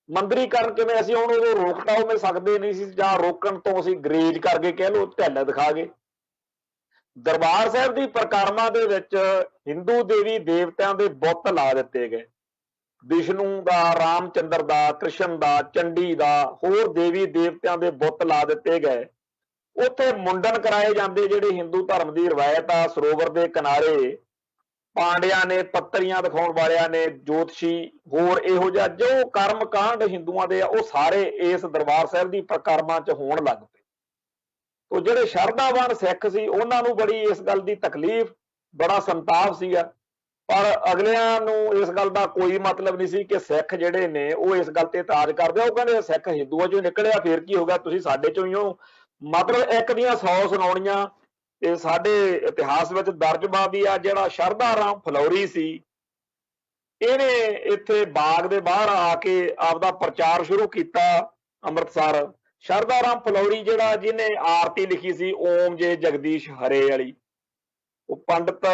ਮੰਦਰੀਕਰਨ ਕਿਵੇਂ, ਅਸੀਂ ਹੁਣ ਉਦੋਂ ਰੋਕ ਟਾਉ ਸਕਦੇ ਨਹੀਂ ਸੀ ਜਾਂ ਰੋਕਣ ਤੋਂ ਅਸੀਂ ਗਰੇਜ ਕਰਕੇ ਕਹਿ ਲਓ, ਢਿੱਲ ਦਿਖਾ ਗਏ। ਦਰਬਾਰ ਸਾਹਿਬ ਦੀ ਪਰਿਕਰਮਾ ਦੇ ਵਿੱਚ ਹਿੰਦੂ ਦੇਵੀ ਦੇਵਤਿਆਂ ਦੇ ਬੁੱਤ ਲਾ ਦਿੱਤੇ ਗਏ, ਵਿਸ਼ਨੂੰ ਦਾ, ਰਾਮਚੰਦਰ ਦਾ, ਕ੍ਰਿਸ਼ਨ ਦਾ, ਚੰਡੀ ਦਾ, ਹੋਰ ਦੇਵੀ ਦੇਵਤਿਆਂ ਦੇ ਬੁੱਤ ਲਾ ਦਿੱਤੇ ਗਏ। ਉੱਥੇ ਮੁੰਡਨ ਕਰਾਏ ਜਾਂਦੇ, ਜਿਹੜੇ ਹਿੰਦੂ ਧਰਮ ਦੀ ਰਵਾਇਤ ਆ, ਸਰੋਵਰ ਦੇ ਕਿਨਾਰੇ ਪਾਂਡਿਆਂ ਨੇ, ਪੱਤਰੀਆਂ ਦਿਖਾਉਣ ਵਾਲਿਆਂ ਨੇ, ਜੋਤਸ਼ੀ, ਹੋਰ ਇਹੋ ਜਿਹਾ ਜੋ ਕਰਮ ਕਾਂਡ ਹਿੰਦੂਆਂ ਦੇ ਆ ਉਹ ਸਾਰੇ ਇਸ ਦਰਬਾਰ ਸਾਹਿਬ ਦੀ ਪ੍ਰਕਰਮਾਂ 'ਚ ਹੋਣ ਲੱਗ ਪਏ। ਤੋ ਜਿਹੜੇ ਸ਼ਰਧਾਵਾਨ ਸਿੱਖ ਸੀ ਉਹਨਾਂ ਨੂੰ ਬੜੀ ਇਸ ਗੱਲ ਦੀ ਤਕਲੀਫ, ਬੜਾ ਸੰਤਾਪ ਸੀਗਾ, ਪਰ ਅਗਲਿਆਂ ਨੂੰ ਇਸ ਗੱਲ ਦਾ ਕੋਈ ਮਤਲਬ ਨਹੀਂ ਸੀ ਕਿ ਸਿੱਖ ਜਿਹੜੇ ਨੇ ਉਹ ਇਸ ਗੱਲ ਤੇ ਇਤਰਾਜ਼ ਕਰਦੇ ਆ। ਉਹ ਕਹਿੰਦੇ ਸਿੱਖ ਹਿੰਦੂਆਂ ਚੋਂ ਨਿਕਲਿਆ, ਫੇਰ ਕੀ ਹੋ ਗਿਆ, ਤੁਸੀਂ ਸਾਡੇ ਚੋਂ ਹੀ ਹੋ। ਮਤਲਬ ਇੱਕ ਦੀਆਂ 100 ਸੁਣਾਉਣੀਆਂ। ਤੇ ਸਾਡੇ ਇਤਿਹਾਸ ਵਿੱਚ ਦਰਜ ਵਾ ਵੀ ਆ ਜਿਹੜਾ ਸ਼ਰਧਾ ਰਾਮ ਫਲੌਰੀ ਸੀ, ਇਹਨੇ ਇੱਥੇ ਬਾਗ ਦੇ ਬਾਹਰ ਆ ਕੇ ਆਪਦਾ ਪ੍ਰਚਾਰ ਸ਼ੁਰੂ ਕੀਤਾ ਅੰਮ੍ਰਿਤਸਰ। ਸ਼ਰਧਾ ਰਾਮ ਫਲੌਰੀ ਜਿਹੜਾ ਜਿਹਨੇ ਆਰਤੀ ਲਿਖੀ ਸੀ ਓਮ ਜੇ ਜਗਦੀਸ਼ ਹਰੇ ਵਾਲੀ, ਉਹ ਪੰਡਤ,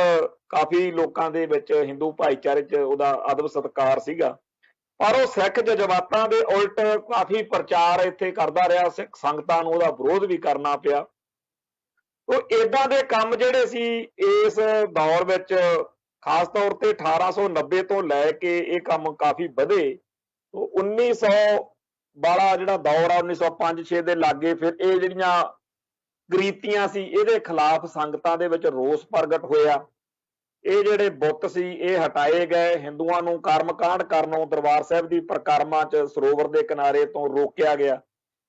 ਕਾਫੀ ਲੋਕਾਂ ਦੇ ਵਿੱਚ ਹਿੰਦੂ ਭਾਈਚਾਰੇ 'ਚ ਉਹਦਾ ਅਦਬ ਸਤਿਕਾਰ ਸੀਗਾ, ਪਰ ਉਹ ਸਿੱਖ ਜਜ਼ਬਾਤਾਂ ਦੇ ਉਲਟ ਕਾਫੀ ਪ੍ਰਚਾਰ ਇੱਥੇ ਕਰਦਾ ਰਿਹਾ। ਸਿੱਖ ਸੰਗਤਾਂ ਨੂੰ ਉਹਦਾ ਵਿਰੋਧ ਵੀ ਕਰਨਾ ਪਿਆ। ਉਹ ਏਦਾਂ ਦੇ ਕੰਮ ਜਿਹੜੇ ਸੀ ਇਸ ਦੌਰ ਵਿੱਚ, ਖਾਸ ਤੌਰ ਤੇ 1890 ਤੋਂ ਲੈ ਕੇ ਇਹ ਕੰਮ ਕਾਫੀ ਵਧੇ। 1900 ਵਾਲਾ ਜਿਹੜਾ ਦੌਰ ਆ 1905-6 ਦੇ ਲਾਗੇ, ਫਿਰ ਇਹ ਜਿਹੜੀਆਂ ਗਰੀਤੀਆਂ ਸੀ ਇਹਦੇ ਖਿਲਾਫ ਸੰਗਤਾਂ ਦੇ ਵਿੱਚ ਰੋਸ ਪ੍ਰਗਟ ਹੋਇਆ। ਇਹ ਜਿਹੜੇ ਬੁੱਤ ਸੀ ਇਹ ਹਟਾਏ ਗਏ। ਹਿੰਦੂਆਂ ਨੂੰ ਕਰਮਕਾਂਡ ਕਰਨੋਂ, ਦਰਬਾਰ ਸਾਹਿਬ ਦੀ ਪ੍ਰਕਰਮਾਂ 'ਚ ਸਰੋਵਰ ਦੇ ਕਿਨਾਰੇ ਤੋਂ ਰੋਕਿਆ ਗਿਆ।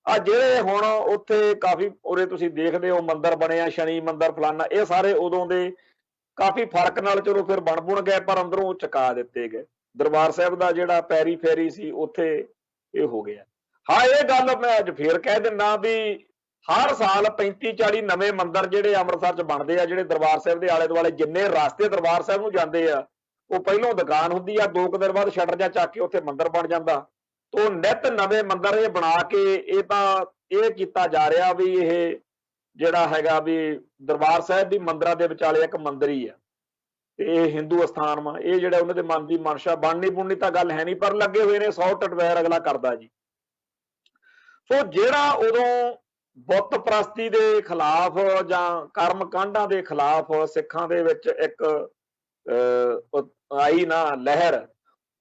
ਆ ਜਿਹੜੇ ਹੁਣ ਉੱਥੇ ਕਾਫੀ ਉਰੇ ਤੁਸੀਂ ਦੇਖਦੇ ਹੋ ਮੰਦਿਰ ਬਣੇ ਆ, ਸ਼ਨੀ ਮੰਦਿਰ ਫਲਾਨਾ, ਇਹ ਸਾਰੇ ਉਦੋਂ ਦੇ ਕਾਫੀ ਫਰਕ ਨਾਲ ਚਲੋ ਫਿਰ ਬਣ ਗਏ, ਪਰ ਅੰਦਰੋਂ ਚੁਕਾ ਦਿੱਤੇ ਗਏ। ਦਰਬਾਰ ਸਾਹਿਬ ਦਾ ਜਿਹੜਾ ਪੈਰੀ ਫੇਰੀ ਸੀ ਉੱਥੇ ਇਹ ਹੋ ਗਿਆ। ਹਾਂ, ਇਹ ਗੱਲ ਮੈਂ ਅੱਜ ਫੇਰ ਕਹਿ ਦਿੰਦਾ ਵੀ ਹਰ ਸਾਲ 35-40 ਨਵੇਂ ਮੰਦਿਰ ਜਿਹੜੇ ਅੰਮ੍ਰਿਤਸਰ 'ਚ ਬਣਦੇ ਆ, ਜਿਹੜੇ ਦਰਬਾਰ ਸਾਹਿਬ ਦੇ ਆਲੇ ਦੁਆਲੇ ਜਿੰਨੇ ਰਸਤੇ ਦਰਬਾਰ ਸਾਹਿਬ ਨੂੰ ਜਾਂਦੇ ਆ, ਉਹ ਪਹਿਲੋਂ ਦੁਕਾਨ ਹੁੰਦੀ ਆ, 2 ਦਿਨ ਬਾਅਦ ਸ਼ਟਰ ਜਾਂ ਚੱਕ ਕੇ ਉੱਥੇ ਮੰਦਿਰ ਬਣ ਜਾਂਦਾ। ਤੋ ਨਿੱਤ ਨਵੇਂ ਮੰਦਿਰ ਇਹ ਬਣਾ ਕੇ ਇਹ ਤਾਂ ਇਹ ਕੀਤਾ ਜਾ ਰਿਹਾ ਵੀ ਇਹ ਜਿਹੜਾ ਹੈਗਾ ਵੀ ਦਰਬਾਰ ਸਾਹਿਬ ਦੀ ਮੰਦਿਰਾਂ ਦੇ ਵਿਚਾਲੇ ਇੱਕ ਮੰਦਿਰ ਹੀ ਆ ਤੇ ਇਹ ਹਿੰਦੂ ਅਸਥਾਨ ਵਾ। ਇਹ ਜਿਹੜਾ ਉਹਨਾਂ ਦੇ ਮਨ ਦੀ ਮਨਸ਼ਾ ਬਣਨੀ ਬੁਣਨੀ ਤਾਂ ਗੱਲ ਹੈ ਨਹੀਂ, ਪਰ ਲੱਗੇ ਹੋਏ ਨੇ 100 ਟਟਵੈਰ ਅਗਲਾ ਕਰਦਾ ਜੀ। ਸੋ ਜਿਹੜਾ ਉਦੋਂ ਬੁੱਤ ਪ੍ਰਸਤੀ ਦੇ ਖਿਲਾਫ ਜਾਂ ਕਰਮ ਕਾਂਡਾਂ ਦੇ ਖਿਲਾਫ ਸਿੱਖਾਂ ਦੇ ਵਿੱਚ ਇੱਕ ਆਈ ਨਾ ਲਹਿਰ,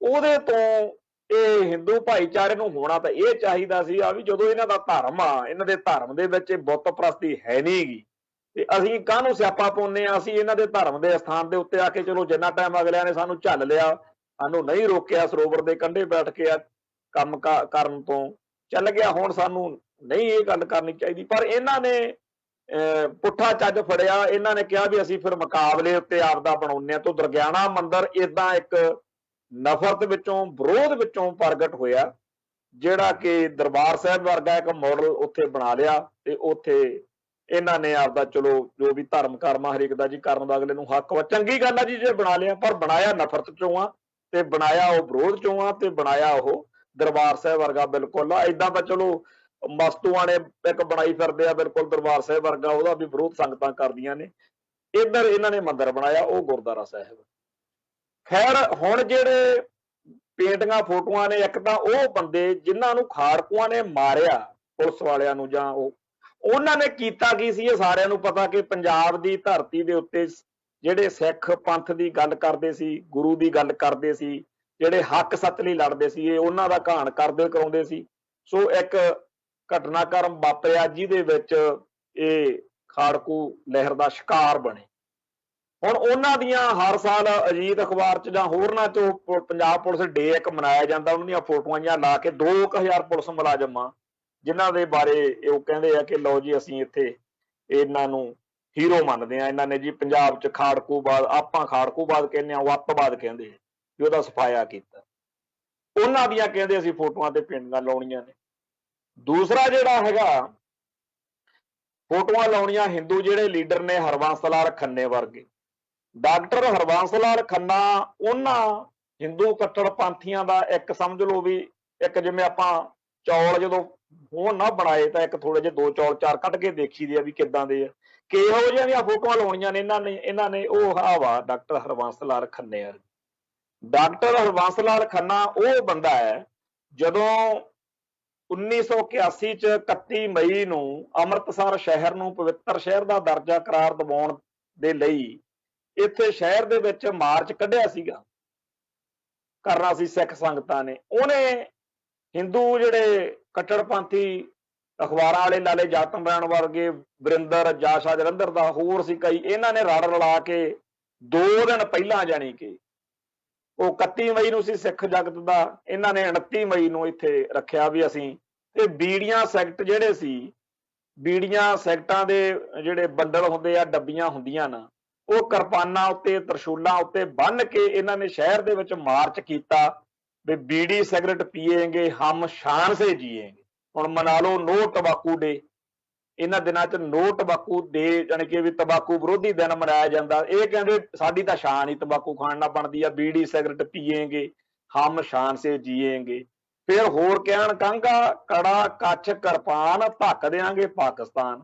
ਉਹਦੇ ਤੋਂ ਇਹ ਹਿੰਦੂ ਭਾਈਚਾਰੇ ਨੂੰ ਹੋਣਾ ਤਾਂ ਇਹ ਚਾਹੀਦਾ ਸੀ ਆ ਵੀ ਜਦੋਂ ਇਹਨਾਂ ਦਾ ਧਰਮ ਆ, ਇਹਨਾਂ ਦੇ ਧਰਮ ਦੇ ਵਿੱਚ ਬੁੱਤ ਪ੍ਰਸਤੀ ਹੈ ਨਹੀਂ ਗੀ, ਤੇ ਅਸੀਂ ਕਾਹਨੂੰ ਸਿਆਪਾ ਪਾਉਂਦੇ ਆ। ਅਸੀਂ ਇਹਨਾਂ ਦੇ ਧਰਮ ਦੇ ਸਥਾਨ ਦੇ ਉੱਤੇ ਆ ਕੇ ਚਲੋ ਜਿੰਨਾ ਟਾਈਮ ਅਗਲਿਆਂ ਨੇ ਸਾਨੂੰ ਝੱਲ ਲਿਆ, ਸਾਨੂੰ ਨਹੀਂ ਰੋਕਿਆ, ਸਰੋਵਰ ਦੇ ਕੰਢੇ ਬੈਠ ਕੇ ਕੰਮ ਕਰਨ ਤੋਂ ਚੱਲ ਗਿਆ, ਹੁਣ ਸਾਨੂੰ ਨਹੀਂ ਇਹ ਗੱਲ ਕਰਨੀ ਚਾਹੀਦੀ। ਪਰ ਇਹਨਾਂ ਨੇ ਪੁੱਠਾ ਚੱਜ ਫੜਿਆ। ਇਹਨਾਂ ਨੇ ਕਿਹਾ ਵੀ ਅਸੀਂ ਫਿਰ ਮੁਕਾਬਲੇ ਉੱਤੇ ਆਪਦਾ ਬਣਾਉਂਦੇ ਹਾਂ। ਤੋਂ ਦੁਰਗਿਆਣਾ ਮੰਦਿਰ ਏਦਾਂ ਇੱਕ ਨਫ਼ਰਤ ਵਿੱਚੋਂ, ਵਿਰੋਧ ਵਿੱਚੋਂ ਪ੍ਰਗਟ ਹੋਇਆ, ਜਿਹੜਾ ਕਿ ਦਰਬਾਰ ਸਾਹਿਬ ਵਰਗਾ ਇੱਕ ਮਾਡਲ ਉੱਥੇ ਬਣਾ ਲਿਆ ਤੇ ਉੱਥੇ ਇਹਨਾਂ ਨੇ ਆਪਦਾ ਚਲੋ ਜੋ ਵੀ ਧਰਮ ਕਰਮਾ ਹਰੇਕ ਦਾ ਜੀ ਕਰਨ ਦਾ ਅਗਲੇ ਨੂੰ ਹੱਕ ਵਾ, ਚੰਗੀ ਗੱਲ ਆ ਜੀ ਜੇ ਬਣਾ ਲਿਆ, ਪਰ ਬਣਾਇਆ ਨਫ਼ਰਤ ਚੋਂ ਆ ਤੇ ਬਣਾਇਆ ਉਹ ਵਿਰੋਧ ਚੋਂ ਆ ਤੇ ਬਣਾਇਆ ਉਹ ਦਰਬਾਰ ਸਾਹਿਬ ਵਰਗਾ ਬਿਲਕੁਲ ਆ। ਏਦਾਂ ਤਾਂ ਚਲੋ ਮਸਤੂਆਂ ਨੇ ਇੱਕ ਬਣਾਈ ਫਿਰਦੇ ਆ ਬਿਲਕੁਲ ਦਰਬਾਰ ਸਾਹਿਬ ਵਰਗਾ, ਉਹਦਾ ਵੀ ਵਿਰੋਧ ਸੰਗਤਾਂ ਕਰਦੀਆਂ ਨੇ। ਇੱਧਰ ਇਹਨਾਂ ਨੇ ਮੰਦਿਰ ਬਣਾਇਆ ਉਹ ਗੁਰਦੁਆਰਾ ਸਾਹਿਬ। ਖੈਰ, ਹੁਣ ਜਿਹੜੇ ਪੇਂਟਿੰਗਾਂ ਫੋਟੋਆਂ ਨੇ, ਇੱਕ ਤਾਂ ਉਹ ਬੰਦੇ ਜਿਨ੍ਹਾਂ ਨੂੰ ਖਾੜਕੂਆਂ ਨੇ ਮਾਰਿਆ, ਪੁਲਿਸ ਵਾਲਿਆਂ ਨੂੰ, ਜਾਂ ਉਹਨਾਂ ਨੇ ਕੀਤਾ ਕੀ ਸੀ ਇਹ ਸਾਰਿਆਂ ਨੂੰ ਪਤਾ ਕਿ ਪੰਜਾਬ ਦੀ ਧਰਤੀ ਦੇ ਉੱਤੇ ਜਿਹੜੇ ਸਿੱਖ ਪੰਥ ਦੀ ਗੱਲ ਕਰਦੇ ਸੀ, ਗੁਰੂ ਦੀ ਗੱਲ ਕਰਦੇ ਸੀ, ਜਿਹੜੇ ਹੱਕ ਸੱਚ ਲਈ ਲੜਦੇ ਸੀ, ਇਹ ਉਹਨਾਂ ਦਾ ਘਾਣ ਕਰਦੇ ਕਰਾਉਂਦੇ ਸੀ। ਸੋ ਇੱਕ ਘਟਨਾਕ੍ਰਮ ਵਾਪਰਿਆ ਜਿਹਦੇ ਵਿੱਚ ਇਹ ਖਾੜਕੂ ਲਹਿਰ ਦਾ ਸ਼ਿਕਾਰ ਬਣੇ। ਹੁਣ ਉਹਨਾਂ ਦੀਆਂ ਹਰ ਸਾਲ ਅਜੀਤ ਅਖਬਾਰ 'ਚ ਜਾਂ ਹੋਰਨਾਂ 'ਚੋਂ ਪੰਜਾਬ ਪੁਲਿਸ ਡੇ ਇੱਕ ਮਨਾਇਆ ਜਾਂਦਾ, ਉਹਨਾਂ ਦੀਆਂ ਫੋਟੋਆਂ ਜਿਹੀਆਂ ਲਾ ਕੇ 2000 ਪੁਲਿਸ ਮੁਲਾਜ਼ਮ ਆ ਜਿਨ੍ਹਾਂ ਦੇ ਬਾਰੇ ਉਹ ਕਹਿੰਦੇ ਆ ਕਿ ਲਓ ਜੀ ਅਸੀਂ ਇੱਥੇ ਇਹਨਾਂ ਨੂੰ ਹੀਰੋ ਮੰਨਦੇ ਆ, ਇਹਨਾਂ ਨੇ ਜੀ ਪੰਜਾਬ 'ਚ ਖਾੜਕੂਵਾਦ, ਆਪਾਂ ਖਾੜਕੂਵਾਦ ਕਹਿੰਦੇ ਆ, ਉਹ ਅੱਤਵਾਦ ਕਹਿੰਦੇ ਆ, ਵੀ ਉਹਦਾ ਸਫਾਇਆ ਕੀਤਾ। ਉਹਨਾਂ ਦੀਆਂ ਕਹਿੰਦੇ ਅਸੀਂ ਫੋਟੋਆਂ ਤੇ ਪੇਂਟਿੰਗਾਂ ਲਾਉਣੀਆਂ ਨੇ। ਦੂਸਰਾ ਜਿਹੜਾ ਹੈਗਾ ਫੋਟੋਆਂ ਲਾਉਣੀਆਂ ਹਿੰਦੂ ਜਿਹੜੇ ਲੀਡਰ ਨੇ, ਹਰਬੰਸ ਲਾਲ ਖੰਨੇ ਵਰਗੇ। ਡਾਕਟਰ ਹਰਬੰਸ ਲਾਲ ਖੰਨਾ ਉਹਨਾਂ ਹਿੰਦੂ ਕੱਟੜਪੰਥੀਆਂ ਦਾ ਇੱਕ ਸਮਝ ਲਓ ਵੀ ਇੱਕ, ਜਿਵੇਂ ਆਪਾਂ ਚੌਲ ਜਦੋਂ ਹੋਣ ਨਾ ਬਣਾਏ ਤਾਂ ਇੱਕ ਥੋੜੇ ਜਿਹੇ 2 ਚੌਲ 4 ਕੱਢ ਕੇ ਦੇਖੀਦੇ ਆ ਵੀ ਕਿੱਦਾਂ ਦੇ ਆ, ਕਿਹੋ ਜਿਹੀਆਂ ਦੀਆਂ ਫੋਟੋਆਂ ਲਾਉਣੀਆਂ ਨੇ ਇਹਨਾਂ ਨੇ ਉਹ ਵਾ ਡਾਕਟਰ ਹਰਬੰਸ ਲਾਲ ਖੰਨੇ। ਡਾਕਟਰ ਹਰਬੰਸ ਲਾਲ ਖੰਨਾ ਉਹ ਬੰਦਾ ਹੈ ਜਦੋਂ 1981 ਚ 31 ਮਈ ਨੂੰ ਅੰਮ੍ਰਿਤਸਰ ਸ਼ਹਿਰ ਨੂੰ ਪਵਿੱਤਰ ਸ਼ਹਿਰ ਦਾ ਦਰਜਾ ਕਰਾਰ ਦਿਵਾਉਣ ਦੇ ਲਈ ਇੱਥੇ ਸ਼ਹਿਰ ਦੇ ਵਿੱਚ ਮਾਰਚ ਕੱਢਿਆ ਸੀਗਾ, ਕਰਨਾ ਸੀ ਸਿੱਖ ਸੰਗਤਾਂ ਨੇ। ਉਹਨੇ ਹਿੰਦੂ ਜਿਹੜੇ ਕੱਟੜਪੰਥੀ ਅਖਬਾਰਾਂ ਵਾਲੇ ਲਾਲੇ ਜਾਤਮ ਰਾਣ ਵਰਗੇ, ਵਰਿੰਦਰ ਜਾਸ਼ਾ ਜਲੰਧਰ ਦਾ, ਹੋਰ ਸੀ ਕਈ, ਇਹਨਾਂ ਨੇ ਰਲ ਰਲਾ ਕੇ 2 दिन ਪਹਿਲਾਂ ਜਾਣੀ ਕਿ ਉਹ 31 ਮਈ ਨੂੰ ਸੀ ਸਿੱਖ ਜਗਤ ਦਾ, ਇਹਨਾਂ ਨੇ 29 ਮਈ ਨੂੰ ਇੱਥੇ ਰੱਖਿਆ ਵੀ ਅਸੀਂ। ਤੇ ਬੀੜੀਆਂ ਸੈਕਟ ਜਿਹੜੇ ਸੀ, ਬੀੜੀਆਂ ਸੈਕਟਾਂ ਦੇ ਜਿਹੜੇ ਬੰਡਲ ਹੁੰਦੇ ਆ, ਡੱਬੀਆਂ ਹੁੰਦੀਆਂ ਨਾ, ਉਹ ਕਿਰਪਾਨਾਂ ਉੱਤੇ ਤਰਸ਼ੂਲਾਂ ਉੱਤੇ ਬੰਨ ਕੇ ਇਹਨਾਂ ਨੇ ਸ਼ਹਿਰ ਦੇ ਵਿੱਚ ਮਾਰਚ ਕੀਤਾ ਵੀ ਬੀੜੀ ਸਿਗਰਟ ਪੀਏਂਗੇ ਹਮ ਸ਼ਾਨ ਸੇ ਜੀਏਂਗੇ। ਹੁਣ ਮਨਾ ਲਓ ਨੋ ਤੰਬਾਕੂ ਡੇ, ਇਹਨਾਂ ਦਿਨਾਂ 'ਚ ਨੋ ਤੰਬਾਕੂ ਡੇ ਜਾਣੀ ਕਿ ਵੀ ਤੰਬਾਕੂ ਵਿਰੋਧੀ ਦਿਨ ਮਨਾਇਆ ਜਾਂਦਾ। ਇਹ ਕਹਿੰਦੇ ਸਾਡੀ ਤਾਂ ਸ਼ਾਨ ਹੀ ਤੰਬਾਕੂ ਖਾਣ ਨਾਲ ਬਣਦੀ ਆ, ਬੀੜੀ ਸਿਗਰਟ ਪੀਏਂਗੇ ਹਮ ਸ਼ਾਨ ਸੇ ਜੀਏਂਗੇ। ਫਿਰ ਹੋਰ ਕਹਿਣ ਕੰਘਾ ਕੜਾ ਕੱਛ ਕਿਰਪਾਨ ਧੱਕ ਦਿਆਂਗੇ ਪਾਕਿਸਤਾਨ।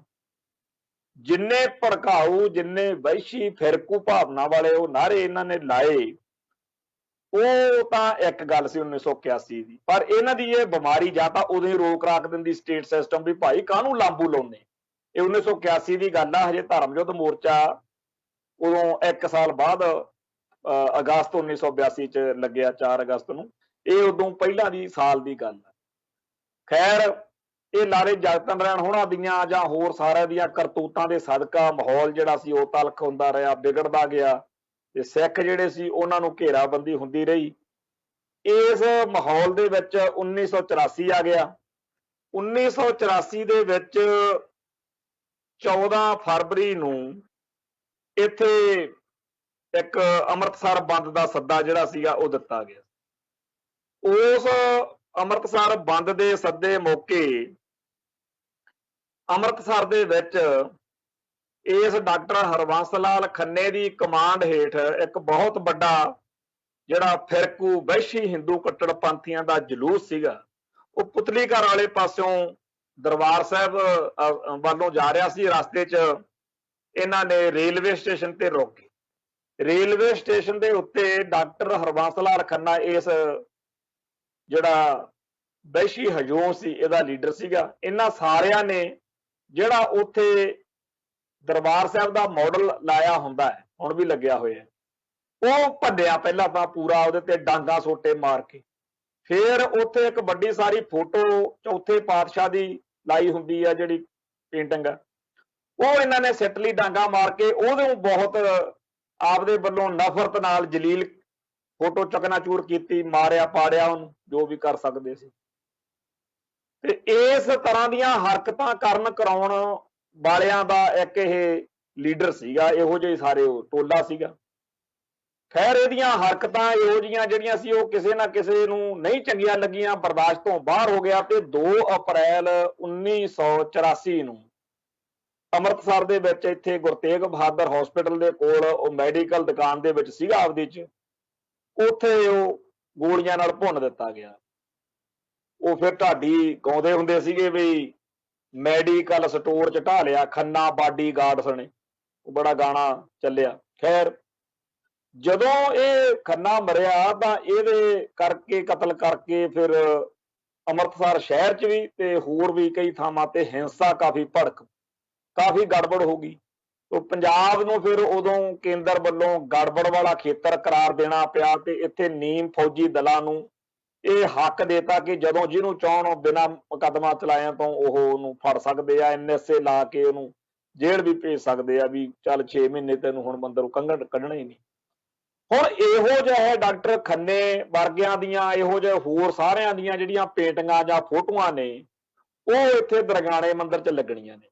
ਜਿੰਨੇ ਭੜਕਾਊ, ਜਿੰਨੇ ਵਹਿਸ਼ੀ ਫਿਰਕੂ ਭਾਵਨਾ ਵਾਲੇ ਉਹ ਨਾਰੇ ਇਹਨਾਂ ਨੇ ਲਾਏ, ਉਹ ਤਾਂ ਇੱਕ ਗੱਲ ਸੀ 1981 ਦੀ। ਪਰ ਇਹਨਾਂ ਦੀ ਇਹ ਬਿਮਾਰੀ ਜਾਂ ਤਾਂ ਉਦੋਂ ਹੀ ਰੋਕ ਰਾਕ ਦਿੰਦੀ ਸਟੇਟ ਸਿਸਟਮ ਵੀ ਭਾਈ ਕਾਹਨੂੰ ਲਾਂਬੂ ਲਾਉਂਦੇ। ਇਹ 1981 ਦੀ ਗੱਲ ਆ, ਹਜੇ ਧਰਮ ਯੁੱਧ ਮੋਰਚਾ ਉਦੋਂ 1 ਸਾਲ ਬਾਅਦ ਅਗਸਤ 1982 ਚ ਲੱਗਿਆ, 4 ਅਗਸਤ ਨੂੰ। ਇਹ ਉਦੋਂ ਪਹਿਲਾਂ ਦੀ ਸਾਲ ਦੀ ਗੱਲ ਆ। ਖੈਰ ਇਹ ਲਾਲੇ ਜਗਤ ਨਾਰਾਇਣ ਹੋਣਾ ਦੀਆਂ ਜਾਂ ਹੋਰ ਸਾਰਿਆਂ ਦੀਆਂ ਕਰਤੂਤਾਂ ਦੇ ਸਦਕਾ ਮਾਹੌਲ ਜਿਹੜਾ ਸੀ ਉਹ ਤਲਖ ਹੁੰਦਾ ਰਿਹਾ, ਵਿਗੜਦਾ ਗਿਆ ਤੇ ਸਿੱਖ ਜਿਹੜੇ ਸੀ ਉਹਨਾਂ ਨੂੰ ਘੇਰਾਬੰਦੀ ਹੁੰਦੀ ਰਹੀ। ਇਸ ਮਾਹੌਲ ਦੇ ਵਿੱਚ 1984 ਆ ਗਿਆ। 1984 ਦੇ ਵਿੱਚ 14 ਫਰਵਰੀ ਨੂੰ ਇੱਥੇ ਇੱਕ ਅੰਮ੍ਰਿਤਸਰ ਬੰਦ ਦਾ ਸੱਦਾ ਜਿਹੜਾ ਸੀਗਾ ਉਹ ਦਿੱਤਾ ਗਿਆ। ਉਸ ਅੰਮ੍ਰਿਤਸਰ ਬੰਦ ਦੇ ਸੱਦੇ ਮੌਕੇ ਅੰਮ੍ਰਿਤਸਰ ਦੇ ਵਿੱਚ ਇਸ ਡਾਕਟਰ ਹਰਬੰਸ ਲਾਲ ਖੰਨੇ ਦੀ ਕਮਾਂਡ ਹੇਠ ਇੱਕ ਬਹੁਤ ਵੱਡਾ ਜਿਹੜਾ ਫਿਰਕੂ ਵਹਿਸ਼ੀ ਹਿੰਦੂ ਕੱਟੜਪੰਥੀਆਂ ਦਾ ਜਲੂਸ ਸੀਗਾ, ਉਹ ਪੁਤਲੀ ਘਰ ਵਾਲੇ ਪਾਸਿਓਂ ਦਰਬਾਰ ਸਾਹਿਬ ਵੱਲੋਂ ਜਾ ਰਿਹਾ ਸੀ। ਰਸਤੇ 'ਚ ਇਹਨਾਂ ਨੇ ਰੇਲਵੇ ਸਟੇਸ਼ਨ ਤੇ ਰੋਕੇ। ਰੇਲਵੇ ਸਟੇਸ਼ਨ ਦੇ ਉੱਤੇ ਡਾਕਟਰ ਹਰਬੰਸ ਲਾਲ ਖੰਨਾ ਇਸ ਜਿਹੜਾ ਵਹਿਸ਼ੀ ਹਜੂਮ ਸੀ ਇਹਦਾ ਲੀਡਰ ਸੀਗਾ। ਇਹਨਾਂ ਸਾਰਿਆਂ ਨੇ ਜਿਹੜਾ ਉੱਥੇ ਦਰਬਾਰ ਸਾਹਿਬ ਦਾ ਮਾਡਲ ਲਾਇਆ ਹੁੰਦਾ ਹੈ, ਹੁਣ ਵੀ ਲੱਗਿਆ ਹੋਇਆ, ਉਹ ਭੰਡਿਆ ਪਹਿਲਾਂ ਤਾਂ ਪੂਰਾ, ਉਹਦੇ ਤੇ ਡਾਂਗਾ ਸੋਟੇ ਮਾਰ ਕੇ। ਫਿਰ ਉੱਥੇ ਇੱਕ ਵੱਡੀ ਸਾਰੀ ਫੋਟੋ ਚੌਥੇ ਪਾਤਸ਼ਾਹ ਦੀ ਲਾਈ ਹੁੰਦੀ ਆ ਜਿਹੜੀ ਪੇਂਟਿੰਗ, ਉਹ ਇਹਨਾਂ ਨੇ ਸਿੱਟ ਲਈ ਡਾਂਗਾ ਮਾਰ ਕੇ। ਉਹਦੇ ਬਹੁਤ ਆਪਦੇ ਵੱਲੋਂ ਨਫ਼ਰਤ ਨਾਲ ਜਲੀਲ ਫੋਟੋ ਚਕਨਾਚੂਰ ਕੀਤੀ, ਮਾਰਿਆ ਪਾੜਿਆ ਉਹਨੂੰ, ਜੋ ਵੀ ਕਰ ਸਕਦੇ ਸੀ। ਤੇ ਇਸ ਤਰ੍ਹਾਂ ਦੀਆਂ ਹਰਕਤਾਂ ਕਰਨ ਕਰਾਉਣ ਵਾਲਿਆਂ ਦਾ ਇੱਕ ਇਹ ਲੀਡਰ ਸੀਗਾ, ਇਹੋ ਜਿਹੇ ਸਾਰੇ ਉਹ ਟੋਲਾ ਸੀਗਾ। ਖੈਰ ਇਹਦੀਆਂ ਹਰਕਤਾਂ ਇਹੋ ਜਿਹੀਆਂ ਜਿਹੜੀਆਂ ਸੀ ਉਹ ਕਿਸੇ ਨਾ ਕਿਸੇ ਨੂੰ ਨਹੀਂ ਚੰਗੀਆਂ ਲੱਗੀਆਂ, ਬਰਦਾਸ਼ਤ ਤੋਂ ਬਾਹਰ ਹੋ ਗਿਆ। ਤੇ 2 ਅਪ੍ਰੈਲ 1984 ਨੂੰ ਅੰਮ੍ਰਿਤਸਰ ਦੇ ਵਿੱਚ ਇੱਥੇ ਗੁਰੂ ਤੇਗ ਬਹਾਦਰ ਹਸਪੀਟਲ ਦੇ ਕੋਲ ਉਹ ਮੈਡੀਕਲ ਦੁਕਾਨ ਦੇ ਵਿੱਚ ਸੀਗਾ ਆਪਦੀ 'ਚ, ਉੱਥੇ ਉਹ ਗੋਲੀਆਂ ਨਾਲ ਭੁੰਨ ਦਿੱਤਾ ਗਿਆ। ਉਹ ਫਿਰ ਢਾਡੀ ਗਾਉਂਦੇ ਹੁੰਦੇ ਸੀਗੇ ਵੀ ਮੈਡੀਕਲ ਸਟੋਰ 'ਚ ਢਾ ਲਿਆ ਖੰਨਾ ਬਾਡੀ ਗਾਰਡਸ ਨੇ, ਉਹ ਬੜਾ ਗਾਣਾ ਚੱਲਿਆ। ਖੈਰ ਜਦੋਂ ਇਹ ਖੰਨਾ ਮਰਿਆ ਤਾਂ ਇਹਦੇ ਕਰਕੇ ਕਤਲ ਕਰਕੇ ਫਿਰ ਅੰਮ੍ਰਿਤਸਰ ਸ਼ਹਿਰ 'ਚ ਵੀ ਤੇ ਹੋਰ ਵੀ ਕਈ ਥਾਵਾਂ ਤੇ ਹਿੰਸਾ ਕਾਫੀ ਭੜਕ, ਕਾਫੀ ਗੜਬੜ ਹੋ ਗਈ। ਉਹ ਪੰਜਾਬ ਨੂੰ ਫਿਰ ਉਦੋਂ ਕੇਂਦਰ ਵੱਲੋਂ ਗੜਬੜ ਵਾਲਾ ਖੇਤਰ ਕਰਾਰ ਦੇਣਾ ਪਿਆ ਤੇ ਇੱਥੇ ਨੀਮ ਫੌਜੀ ਦਲਾਂ ਨੂੰ ਇਹ ਹੱਕ ਦੇਤਾ ਕਿ ਜਦੋਂ ਜਿਹਨੂੰ ਚਾਹਣ ਬਿਨਾਂ ਮੁਕੱਦਮਾ ਚਲਾਇਆ ਤੋਂ ਉਹ ਉਹਨੂੰ ਫੜ ਸਕਦੇ ਆ, NSA ਲਾ ਕੇ ਉਹਨੂੰ ਜੇਲ੍ਹ ਵੀ ਭੇਜ ਸਕਦੇ ਆ ਵੀ ਚੱਲ 6 ਮਹੀਨੇ ਤੈਨੂੰ ਹੁਣ ਬੰਦਰੋਂ ਕੱਢਣਾ ਹੀ ਨਹੀਂ। ਹੁਣ ਇਹੋ ਜਿਹੇ ਡਾਕਟਰ ਖੰਨੇ ਵਰਗਿਆਂ ਦੀਆਂ ਇਹੋ ਜਿਹੇ ਹੋਰ ਸਾਰਿਆਂ ਦੀਆਂ ਜਿਹੜੀਆਂ ਪੇਂਟਿੰਗਾਂ ਜਾਂ ਫੋਟੋਆਂ ਨੇ ਉਹ ਇੱਥੇ ਦਰਗਾਣੇ ਮੰਦਿਰ 'ਚ ਲੱਗਣੀਆਂ ਨੇ।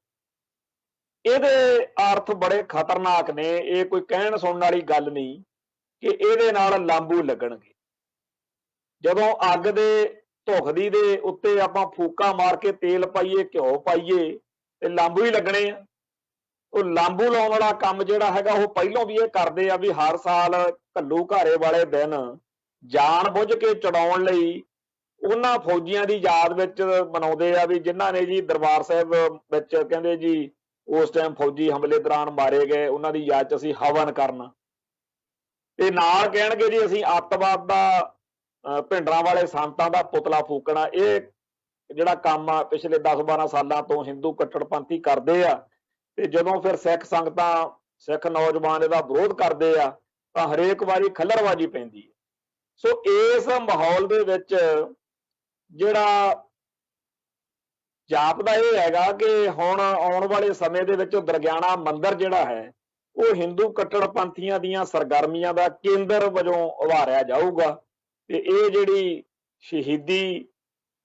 ਇਹਦੇ ਅਰਥ ਬੜੇ ਖਤਰਨਾਕ ਨੇ, ਇਹ ਕੋਈ ਕਹਿਣ ਸੁਣਨ ਵਾਲੀ ਗੱਲ ਨਹੀਂ ਕਿ ਇਹਦੇ ਨਾਲ ਲਾਂਬੂ ਲੱਗਣਗੇ। ਜਦੋਂ ਅੱਗ ਦੇ ਧੁਖਦੀ ਦੇ ਉੱਤੇ ਆਪਾਂ ਫੂਕਾ ਮਾਰ ਕੇ ਤੇਲ ਪਾਈਏ, ਘਿਓ ਪਾਈਏ, ਤੇ ਲਾਂਬੂ ਹੀ ਲੱਗਣੇ ਆ। ਉਹ ਲਾਂਬੂ ਲਾਉਣ ਵਾਲਾ ਕੰਮ ਜਿਹੜਾ ਹੈਗਾ ਉਹ ਪਹਿਲਾਂ ਵੀ ਇਹ ਕਰਦੇ ਆ ਵੀ ਹਰ ਸਾਲ ਘੱਲੂ ਘਾਰੇ ਵਾਲੇ ਦਿਨ ਜਾਣ ਬੁੱਝ ਕੇ ਚੜਾਉਣ ਲਈ ਉਹਨਾਂ ਫੌਜੀਆਂ ਦੀ ਯਾਦ ਵਿੱਚ ਮਨਾਉਂਦੇ ਆ ਵੀ ਜਿਨ੍ਹਾਂ ਨੇ ਜੀ ਦਰਬਾਰ ਸਾਹਿਬ ਵਿੱਚ ਕਹਿੰਦੇ ਜੀ ਉਸ ਟਾਈਮ ਫੌਜੀ ਹਮਲੇ ਦੌਰਾਨ ਮਾਰੇ ਗਏ, ਉਹਨਾਂ ਦੀ ਯਾਦ 'ਚ ਅਸੀਂ ਹਵਨ ਕਰਨਾ। ਤੇ ਨਾਲ ਕਹਿਣਗੇ ਜੀ ਅਸੀਂ ਅੱਤਵਾਦ ਦਾ ਭਿੰਡਰਾਂ ਵਾਲੇ ਸੰਤਾਂ ਦਾ ਪੁਤਲਾ ਫੂਕਣਾ। ਇਹ ਜਿਹੜਾ ਕੰਮ ਆ ਪਿਛਲੇ 10-12 ਸਾਲਾਂ ਤੋਂ ਹਿੰਦੂ ਕੱਟੜਪੰਥੀ ਕਰਦੇ ਆ। ਤੇ ਜਦੋਂ ਫਿਰ ਸਿੱਖ ਸੰਗਤਾਂ, ਸਿੱਖ ਨੌਜਵਾਨ ਇਹਦਾ ਵਿਰੋਧ ਕਰਦੇ ਆ ਤਾਂ ਹਰੇਕ ਵਾਰੀ ਖੱਲਰਬਾਜੀ ਪੈਂਦੀ ਹੈ। ਸੋ ਇਸ ਮਾਹੌਲ ਦੇ ਵਿੱਚ ਜਿਹੜਾ ਜਾਪਦਾ ਇਹ ਹੈਗਾ ਕਿ ਹੁਣ ਆਉਣ ਵਾਲੇ ਸਮੇਂ ਦੇ ਵਿੱਚ ਦਰਗਿਆਣਾ ਮੰਦਿਰ ਜਿਹੜਾ ਹੈ ਉਹ ਹਿੰਦੂ ਕੱਟੜਪੰਥੀਆਂ ਦੀਆਂ ਸਰਗਰਮੀਆਂ ਦਾ ਕੇਂਦਰ ਵਜੋਂ ਉਭਾਰਿਆ ਜਾਊਗਾ ਤੇ ਇਹ ਜਿਹੜੀ ਸ਼ਹੀਦੀ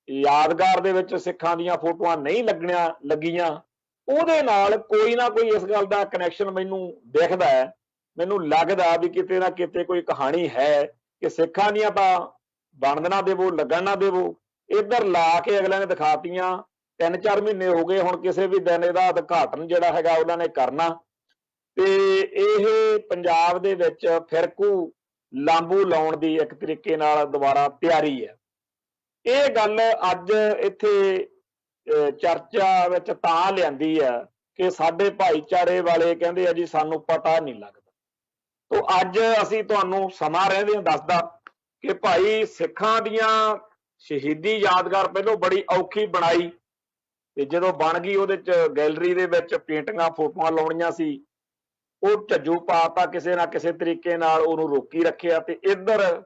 ਯਾਦਗਾਰ ਦੇ ਵਿੱਚ ਸਿੱਖਾਂ ਦੀਆਂ ਫੋਟੋਆਂ ਨਹੀਂ ਲੱਗੀਆਂ ਉਹਦੇ ਨਾਲ ਕੋਈ ਨਾ ਕੋਈ ਇਸ ਗੱਲ ਦਾ ਕਨੈਕਸ਼ਨ ਮੈਨੂੰ ਦਿਖਦਾ ਹੈ। ਮੈਨੂੰ ਲੱਗਦਾ ਵੀ ਕਿਤੇ ਨਾ ਕਿਤੇ ਕੋਈ ਕਹਾਣੀ ਹੈ ਕਿ ਸਿੱਖਾਂ ਦੀਆਂ ਤਾਂ ਬਣਨ ਨਾ ਦੇਵੋ, ਲੱਗਣ ਨਾ ਦੇਵੋ, ਇੱਧਰ ਲਾ ਕੇ ਅਗਲਿਆਂ ਨੇ ਦਿਖਾਤੀਆਂ। 3-4 ਮਹੀਨੇ ਹੋ ਗਏ, ਹੁਣ ਕਿਸੇ ਵੀ ਦਿਨ ਇਹਦਾ ਉਦਘਾਟਨ ਜਿਹੜਾ ਹੈਗਾ ਉਹਨਾਂ ਨੇ ਕਰਨਾ ਤੇ ਇਹ ਪੰਜਾਬ ਦੇ ਵਿੱਚ ਫਿਰਕੂ ਲਾਂਬੂ ਲਾਉਣ ਦੀ ਇੱਕ ਤਰੀਕੇ ਨਾਲ ਦੁਬਾਰਾ ਤਿਆਰੀ ਹੈ। ਇਹ ਗੱਲ ਅੱਜ ਇੱਥੇ ਚਰਚਾ ਵਿੱਚ ਤਾਂ ਲਿਆਂਦੀ ਆ ਕਿ ਸਾਡੇ ਭਾਈਚਾਰੇ ਵਾਲੇ ਕਹਿੰਦੇ ਆ ਜੀ ਸਾਨੂੰ ਪਤਾ ਨਹੀਂ ਲੱਗਦਾ। ਤੋ ਅੱਜ ਅਸੀਂ ਤੁਹਾਨੂੰ ਸਮਾਂ ਰਹਿੰਦੇ ਦੱਸਦਾ ਕਿ ਭਾਈ ਸਿੱਖਾਂ ਦੀਆਂ ਸ਼ਹੀਦੀ ਯਾਦਗਾਰ ਪਹਿਲੋਂ ਬੜੀ ਔਖੀ ਬਣਾਈ ਤੇ ਜਦੋਂ ਬਣ ਗਈ ਉਹਦੇ ਚ ਗੈਲਰੀ ਦੇ ਵਿੱਚ ਪੇਂਟਿੰਗਾਂ ਫੋਟੋਆਂ ਲਾਉਣੀਆਂ ਸੀ, ਉਹ ਝੱਜੂ ਪਾਤਾ ਕਿਸੇ ਨਾ ਕਿਸੇ ਤਰੀਕੇ ਨਾਲ ਉਹਨੂੰ ਰੋਕੀ ਰੱਖਿਆ ਤੇ ਇੱਧਰ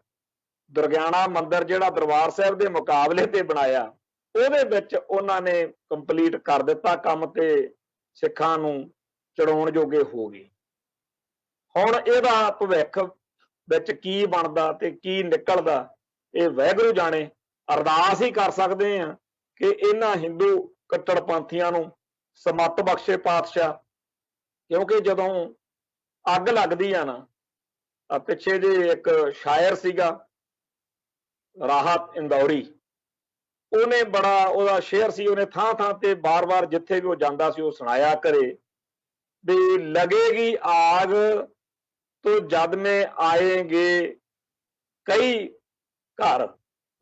ਦੁਰਗਿਆਣਾ ਮੰਦਿਰ ਜਿਹੜਾ ਦਰਬਾਰ ਸਾਹਿਬ ਦੇ ਮੁਕਾਬਲੇ ਤੇ ਬਣਾਇਆ ਉਹਦੇ ਵਿੱਚ ਉਹਨਾਂ ਨੇ ਕੰਪਲੀਟ ਕਰ ਦਿੱਤਾ ਕੰਮ ਤੇ ਸਿੱਖਾਂ ਨੂੰ ਚੜਾਉਣ ਜੋਗੇ ਹੋ ਗਏ। ਹੁਣ ਇਹਦਾ ਭਵਿੱਖ ਵਿੱਚ ਕੀ ਬਣਦਾ ਤੇ ਕੀ ਨਿਕਲਦਾ ਇਹ ਵਾਹਿਗੁਰੂ ਜਾਣੇ। ਅਰਦਾਸ ਹੀ ਕਰ ਸਕਦੇ ਆ ਕਿ ਇਹਨਾਂ ਹਿੰਦੂ ਕੱਟੜਪੰਥੀਆਂ ਨੂੰ ਸਮੱਤ ਬਖਸ਼ੇ ਪਾਤਸ਼ਾਹ, ਕਿਉਂਕਿ ਜਦੋਂ ਅੱਗ ਲੱਗਦੀ ਆ ਨਾ, ਪਿੱਛੇ ਜੇ ਇੱਕ ਸ਼ਾਇਰ ਸੀਗਾ ਰਾਹਤ ਇੰਦੌਰੀ, ਉਹਨੇ ਬੜਾ ਉਹਦਾ ਸ਼ੇਅਰ ਸੀ, ਉਹਨੇ ਥਾਂ ਥਾਂ ਤੇ ਬਾਰ-ਬਾਰ ਜਿੱਥੇ ਵੀ ਉਹ ਜਾਂਦਾ ਸੀ ਉਹ ਸੁਣਾਇਆ ਕਰੇ ਵੀ लगेगी आग तो जद में आएंगे कई घर,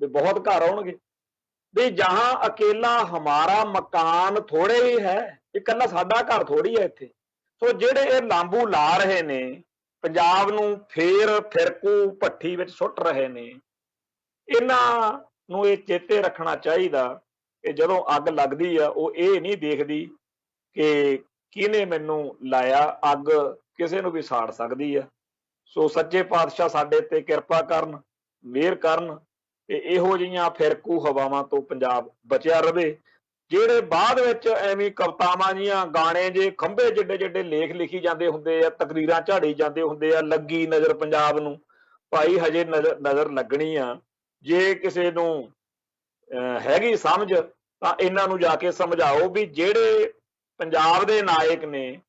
भी बहुत घर होंगे, भी जहां अकेला हमारा मकान थोड़े ही है, इकल्ला साडा घर थोड़ी है इत्थे। सो ਜਿਹੜੇ ਇਹ ਲਾਂਬੂ ਲਾ ਰਹੇ ਨੇ ਪੰਜਾਬ ਨੂੰ ਫੇਰ ਫਿਰਕੂ ਭੱਠੀ ਵਿੱਚ ਸੁੱਟ ਰਹੇ ਨੇ, ਇਹਨਾਂ ਨੂੰ ਇਹ ਚੇਤੇ ਰੱਖਣਾ ਚਾਹੀਦਾ ਕਿ ਜਦੋਂ ਅੱਗ ਲੱਗਦੀ ਆ ਉਹ ਇਹ ਨਹੀਂ ਦੇਖਦੀ ਕਿ ਕਿਹਨੇ ਮੈਨੂੰ ਲਾਇਆ, ਅੱਗ ਕਿਸੇ ਨੂੰ ਵੀ ਸਾੜ ਸਕਦੀ ਆ। ਸੋ ਸੱਚੇ ਪਾਤਸ਼ਾਹ ਸਾਡੇ ਤੇ ਕਿਰਪਾ ਕਰਨ, ਮਿਹਰ ਕਰਨ ਤੇ ਇਹੋ ਜਿਹੀਆਂ ਫਿਰਕੂ ਹਵਾਵਾਂ ਤੋਂ ਪੰਜਾਬ ਬਚਿਆ ਰਵੇ। ਜਿਹੜੇ ਬਾਅਦ ਵਿੱਚ ਐਵੇਂ ਕਵਿਤਾਵਾਂ ਜੀਆਂ, ਗਾਣੇ ਜੇ ਖੰਭੇ ਜਿੱਡੇ ਜਿੱਡੇ ਲੇਖ ਲਿਖੀ ਜਾਂਦੇ ਹੁੰਦੇ ਆ, ਤਕਰੀਰਾਂ ਝਾੜੀ ਜਾਂਦੇ ਹੁੰਦੇ ਆ, ਲੱਗੀ ਨਜ਼ਰ ਪੰਜਾਬ ਨੂੰ, ਭਾਈ ਹਜੇ ਨਜ਼ਰ ਲੱਗਣੀ ਆ। ਜੇ ਕਿਸੇ ਨੂੰ ਹੈਗੀ ਸਮਝ ਤਾਂ ਇਹਨਾਂ ਨੂੰ ਜਾ ਕੇ ਸਮਝਾਓ ਵੀ ਜਿਹੜੇ ਪੰਜਾਬ ਦੇ ਨਾਇਕ ਨੇ,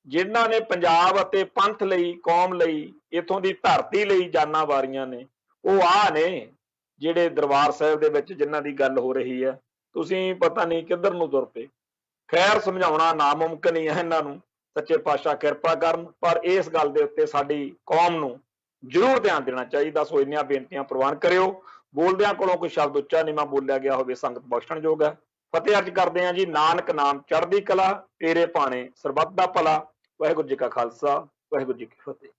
ਜਿਨ੍ਹਾਂ ਨੇ ਪੰਜਾਬ ਅਤੇ ਪੰਥ ਲਈ, ਕੌਮ ਲਈ, ਇੱਥੋਂ ਦੀ ਧਰਤੀ ਲਈ ਜਾਨਾਂ ਵਾਰੀਆਂ ਨੇ, ਉਹ ਆਹ ਨੇ ਜਿਹੜੇ ਦਰਬਾਰ ਸਾਹਿਬ ਦੇ ਵਿੱਚ ਜਿਨ੍ਹਾਂ ਦੀ ਗੱਲ ਹੋ ਰਹੀ ਹੈ। ਤੁਸੀਂ ਪਤਾ ਨਹੀਂ ਕਿੱਧਰ ਨੂੰ ਤੁਰ ਪਏ। ਖੈਰ, ਸਮਝਾਉਣਾ ਨਾਮੁਮਕਿਨ ਹੀ ਹੈ ਇਹਨਾਂ ਨੂੰ, ਸੱਚੇ ਪਾਤਸ਼ਾਹ ਕਿਰਪਾ ਕਰਨ, ਪਰ ਇਸ ਗੱਲ ਦੇ ਉੱਤੇ ਸਾਡੀ ਕੌਮ ਨੂੰ ਜ਼ਰੂਰ ਧਿਆਨ ਦੇਣਾ ਚਾਹੀਦਾ। ਸੋ ਇੰਨੀਆਂ ਬੇਨਤੀਆਂ ਪ੍ਰਵਾਨ ਕਰਿਓ। ਬੋਲਦਿਆਂ ਕੋਲੋਂ ਕੋਈ ਸ਼ਬਦ ਉੱਚਾ ਨੀਵਾਂ ਬੋਲਿਆ ਗਿਆ ਹੋਵੇ, ਸੰਗਤ ਬਖਸ਼ਣਯੋਗ ਹੈ। ਫਤਿਹ ਅਰਜ ਕਰਦੇ ਹਾਂ ਜੀ। ਨਾਨਕ ਨਾਮ ਚੜ੍ਹਦੀ ਕਲਾ, ਤੇਰੇ ਭਾਣੇ ਸਰਬੱਤ ਦਾ ਭਲਾ। ਵਾਹਿਗੁਰੂ ਜੀ ਕਾ ਖਾਲਸਾ, ਵਾਹਿਗੁਰੂ ਜੀ ਕੀ ਫਤਿਹ।